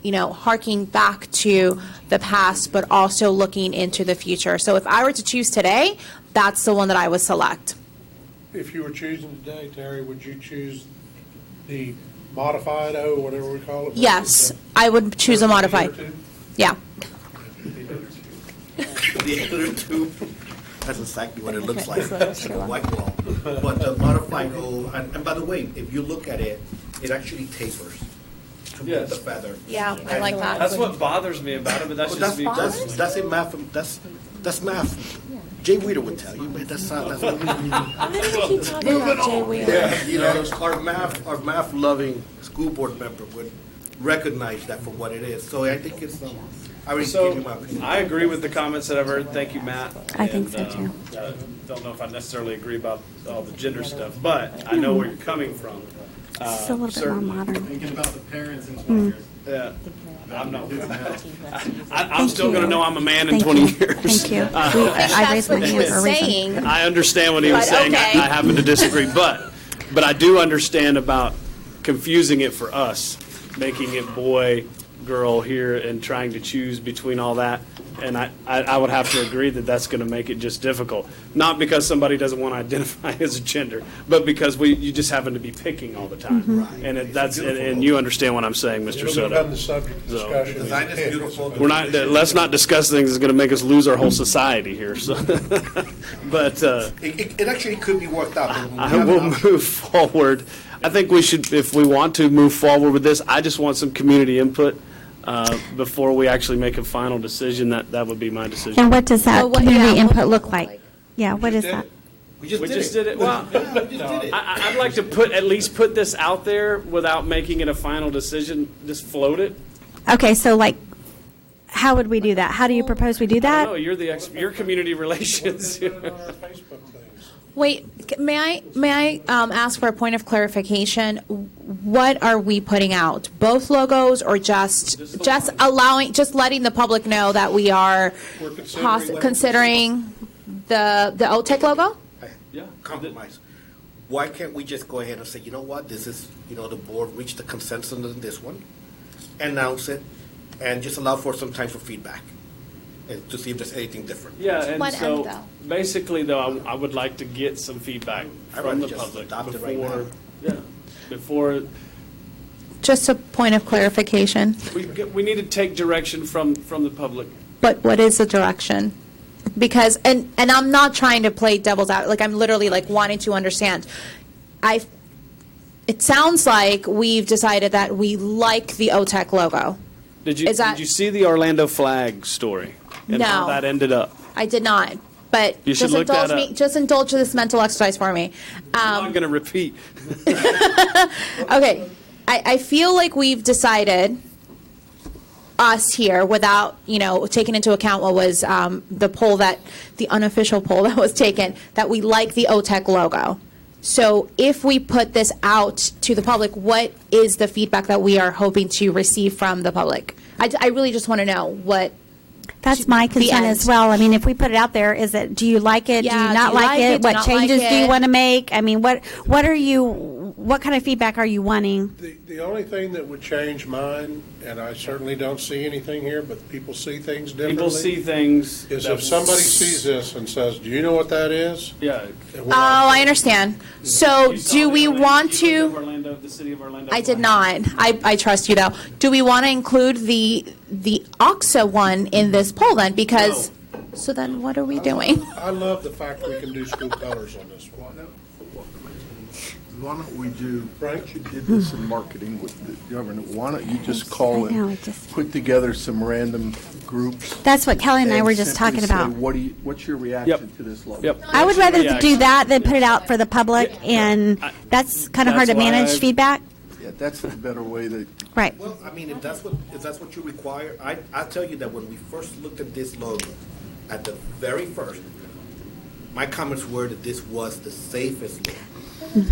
Speaker 7: you know, harking back to the past, but also looking into the future. So if I were to choose today, that's the one that I would select.
Speaker 1: If you were choosing today, Terry, would you choose the modified O, whatever we call it?
Speaker 7: Yes, I would choose a modified. Yeah.
Speaker 8: The other two, that's exactly what it looks like, like a white wall. But the modified O, and by the way, if you look at it, it actually tapers to
Speaker 2: Yes.
Speaker 8: the feather.
Speaker 7: Yeah, I like that.
Speaker 2: That's what bothers me about it, but that's just me.
Speaker 8: That's a math. That's math. Jay Weeder would tell you, man. That's not. That's what we
Speaker 7: Why do we keep talking about Jay Wheeler?
Speaker 8: Yeah, you know, our math-loving school board member would recognize that for what it is. So I think it's. I already gave you my opinion.
Speaker 2: I agree with the comments that I've heard. Thank you, Matt.
Speaker 5: I think so, too.
Speaker 2: Don't know if I necessarily agree about all the gender stuff, but I know where you're coming from.
Speaker 5: It's a little bit more
Speaker 2: Certainly.
Speaker 5: modern.
Speaker 19: Thinking about the parents and teachers.
Speaker 2: Yeah. I'm still going to know I'm a man in
Speaker 5: Thank
Speaker 2: 20
Speaker 5: you.
Speaker 2: years.
Speaker 5: Thank you. I raised my hand for a reason.
Speaker 2: I understand what he was
Speaker 7: But,
Speaker 2: saying.
Speaker 7: okay.
Speaker 2: I happen to disagree, but I do understand about confusing it for us, making it boy, girl here, and trying to choose between all that. And I would have to agree that that's going to make it just difficult. Not because somebody doesn't want to identify as a gender, but because you just happen to be picking all the time.
Speaker 8: Right.
Speaker 2: And and you understand what I'm saying, Mr.
Speaker 1: It'll
Speaker 2: Soto.
Speaker 1: become the subject of discussion.
Speaker 8: Design is beautiful.
Speaker 2: We're not. Let's not discuss things that's going to make us lose our whole society here. So, but
Speaker 8: It actually could be worked out.
Speaker 2: I will move forward. I think we should, if we want to move forward with this. I just want some community input before we actually make a final decision. That would be my decision.
Speaker 5: And what does that
Speaker 7: Well, what-
Speaker 5: community
Speaker 7: yeah,
Speaker 5: input look like? Yeah, what is that?
Speaker 8: We
Speaker 2: We just did it. Well, I'd like to at least put this out there without making it a final decision. Just float it.
Speaker 5: Okay, so like, how would we do that? How do you propose we do that?
Speaker 2: No, you're you're community relations.
Speaker 7: Wait, may I ask for a point of clarification? What are we putting out? Both logos, or just letting the public know that we are considering the OTEC logo?
Speaker 2: Yeah.
Speaker 8: Compromise. Why can't we just go ahead and say, you know what, this is, you know, the board reached a consensus on this one, announce it, and just allow for some time for feedback and to see if there's anything different.
Speaker 2: Yeah, and
Speaker 7: What
Speaker 2: so
Speaker 7: end, though?
Speaker 2: basically, though, I would like to get some feedback
Speaker 8: I'd
Speaker 2: from the
Speaker 8: rather just
Speaker 2: public
Speaker 8: adopt it right
Speaker 2: before,
Speaker 8: now.
Speaker 2: before
Speaker 7: Just a point of clarification.
Speaker 2: we need to take direction from the public.
Speaker 7: But what is the direction? Because, and I'm not trying to play devil's out, like, I'm literally like wanting to understand. It sounds like we've decided that we like the OTEC logo.
Speaker 2: Did you
Speaker 7: Is that-
Speaker 2: did you see the Orlando flag story and how
Speaker 7: No.
Speaker 2: that ended up?
Speaker 7: I did not, but
Speaker 2: You should look that up.
Speaker 7: Just indulge this mental exercise for me.
Speaker 2: I'm not going to repeat.
Speaker 7: Okay, I feel like we've decided, us here, without, you know, taking into account what was the unofficial poll that was taken, that we like the OTEC logo. So if we put this out to the public, what is the feedback that we are hoping to receive from the public? I really just want to know what.
Speaker 5: That's my concern as well. I mean, if we put it out there, is it, do you like it? Do
Speaker 7: Yeah,
Speaker 5: you not
Speaker 7: do you
Speaker 5: like
Speaker 7: like
Speaker 5: it?
Speaker 7: it? Do
Speaker 5: What
Speaker 7: not like
Speaker 5: changes do you
Speaker 7: it?
Speaker 5: want to make? I mean, what kind of feedback are you wanting?
Speaker 1: The only thing that would change mine, and I certainly don't see anything here, but people see things differently.
Speaker 2: People see things.
Speaker 1: Is
Speaker 2: that-
Speaker 1: if somebody sees this and says, do you know what that is?
Speaker 2: Yeah.
Speaker 1: And
Speaker 7: Oh, I understand. So
Speaker 2: You saw
Speaker 7: do
Speaker 2: the
Speaker 7: we
Speaker 2: Orlando-
Speaker 7: want
Speaker 2: you looked
Speaker 7: to?
Speaker 2: at Orlando, the city of Orlando.
Speaker 7: I did
Speaker 2: flag.
Speaker 7: not. I trust you, though. Do we want to include the OXA one in this poll then? Because, so then what are we doing?
Speaker 1: I love the fact we can do school colors on this one.
Speaker 14: Why don't we do,
Speaker 1: Frank?
Speaker 14: you did this in marketing with the governor, why don't you just call
Speaker 5: I know,
Speaker 14: and
Speaker 5: I just-
Speaker 14: put together some random groups?
Speaker 5: That's what Kelly and I were just
Speaker 14: simply
Speaker 5: talking
Speaker 14: say,
Speaker 5: about.
Speaker 14: what's your reaction to this logo?
Speaker 2: Yep.
Speaker 5: I would rather
Speaker 2: Yeah,
Speaker 5: do that than put it out for the public, and that's kind of hard to
Speaker 2: That's why
Speaker 5: manage
Speaker 2: I-
Speaker 5: feedback.
Speaker 14: Yeah, that's a better way to,
Speaker 5: Right.
Speaker 8: Well, I mean, if that's what you require, I tell you that when we first looked at this logo, at the very first, my comments were that this was the safest look.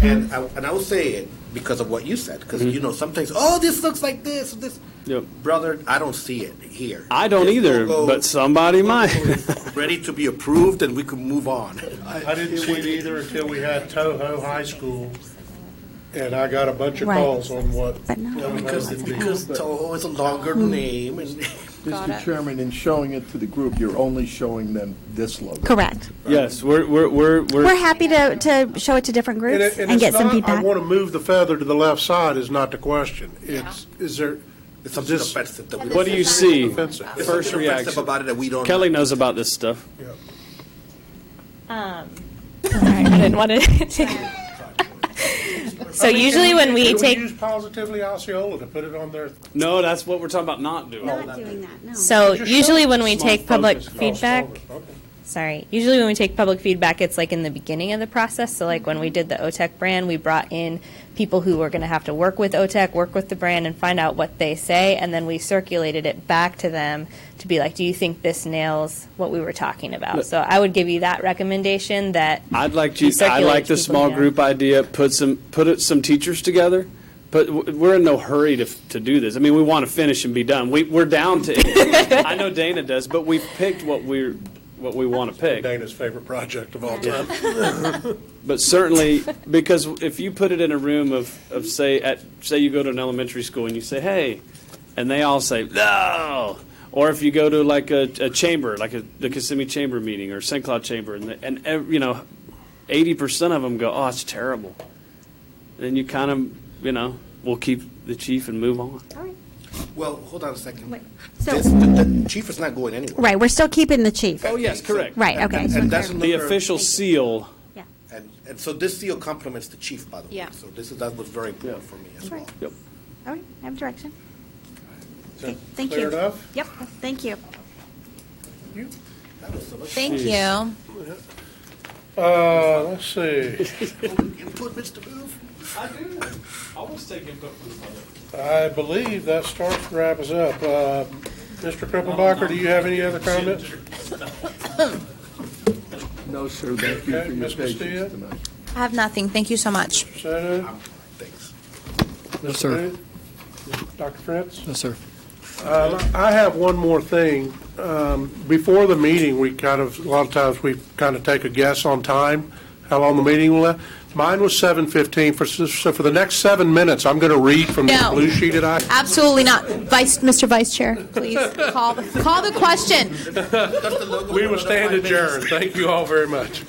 Speaker 8: And I will say it because of what you said, because you know, sometimes, oh, this looks like this, this.
Speaker 2: Yep.
Speaker 8: Brother, I don't see it here.
Speaker 2: I don't
Speaker 8: This
Speaker 2: either,
Speaker 8: logo
Speaker 2: but somebody might.
Speaker 8: is ready to be approved, and we can move on.
Speaker 1: I didn't see it either until we had Toho High School, and I got a bunch of
Speaker 5: Right.
Speaker 1: calls on what.
Speaker 8: Because Toho is a longer name. And
Speaker 14: Mr. Chairman, in showing it to the group, you're only showing them this logo.
Speaker 5: Correct.
Speaker 2: Yes, we're
Speaker 5: We're happy to show it to different groups and
Speaker 1: it's
Speaker 5: get some
Speaker 1: not,
Speaker 5: feedback.
Speaker 1: I want to move the feather to the left side is not the question. Is there,
Speaker 8: It's something
Speaker 1: this-
Speaker 8: offensive that we
Speaker 2: What do you see?
Speaker 1: offensive?
Speaker 8: There's
Speaker 2: First
Speaker 8: something offensive
Speaker 2: reaction.
Speaker 8: about it that we don't.
Speaker 2: Kelly knows about this stuff.
Speaker 18: Sorry, I didn't want to. So usually when we
Speaker 1: Can
Speaker 18: take,
Speaker 1: use Positively Osceola to put it on there?
Speaker 2: No, that's what we're talking about not doing.
Speaker 5: Not doing that, no.
Speaker 18: so
Speaker 1: Just
Speaker 18: usually
Speaker 1: show
Speaker 18: when
Speaker 1: it.
Speaker 18: we
Speaker 1: Small
Speaker 18: take public
Speaker 1: focus. Oh,
Speaker 18: feedback,
Speaker 1: small, okay.
Speaker 18: sorry, usually when we take public feedback, it's like in the beginning of the process. So like when we did the OTEC brand, we brought in people who were going to have to work with OTEC, work with the brand, and find out what they say, and then we circulated it back to them to be like, do you think this nails what we were talking about? So I would give you that recommendation that
Speaker 2: I'd like
Speaker 18: you
Speaker 2: to. I
Speaker 18: circulate
Speaker 2: like the
Speaker 18: to people,
Speaker 2: small
Speaker 18: yeah.
Speaker 2: group idea. Put some teachers together, but we're in no hurry to do this. I mean, we want to finish and be done. We're down to. I know Dana does, but we've picked what we want to pick.
Speaker 1: Dana's favorite project of all time.
Speaker 2: But certainly, because if you put it in a room of say you go to an elementary school and you say, hey, and they all say, no. Or if you go to like a chamber, like the Kissimmee Chamber meeting or St. Cloud Chamber, and 80% of them go, oh, it's terrible. Then you kind of, we'll keep the chief and move on.
Speaker 8: Well, hold on a second.
Speaker 5: So-
Speaker 8: The chief is not going anywhere.
Speaker 5: Right, we're still keeping the chief.
Speaker 2: Oh, yes, correct.
Speaker 5: Right, okay.
Speaker 8: And that's
Speaker 2: The
Speaker 8: another-
Speaker 2: official seal.
Speaker 8: And so this seal complements the chief, by the way.
Speaker 18: Yeah.
Speaker 8: So that was very important for me as well.
Speaker 5: Right.
Speaker 2: Yep.
Speaker 5: All right, I have direction. Okay, thank
Speaker 1: Clear
Speaker 5: you.
Speaker 1: enough?
Speaker 5: Yep, thank you.
Speaker 8: That was so much
Speaker 7: Thank
Speaker 8: fun.
Speaker 7: you.
Speaker 1: Let's see.
Speaker 8: Input, Mr. Move.
Speaker 2: I do. I always take input from the public.
Speaker 1: I believe that starts to wrap us up. Mr. Krippenbacher, do you have any other comments?
Speaker 14: No, sir, thank you
Speaker 1: Okay,
Speaker 14: for your
Speaker 1: Ms. Castillo?
Speaker 14: patience tonight.
Speaker 7: I have nothing. Thank you so much.
Speaker 1: Soto?
Speaker 8: Thanks.
Speaker 1: Mr.
Speaker 9: sir.
Speaker 1: Booth? Dr. Fritz?
Speaker 9: Yes, sir.
Speaker 1: I have one more thing. Before the meeting, a lot of times we kind of take a guess on time, how long the meeting will last. Mine was 7:15. So for the next 7 minutes, I'm going to read from the
Speaker 7: No.
Speaker 1: blue sheet that I.
Speaker 7: Absolutely not. Mr. Vice Chair, please call the question.
Speaker 1: We will stand adjourned. Thank you all very much.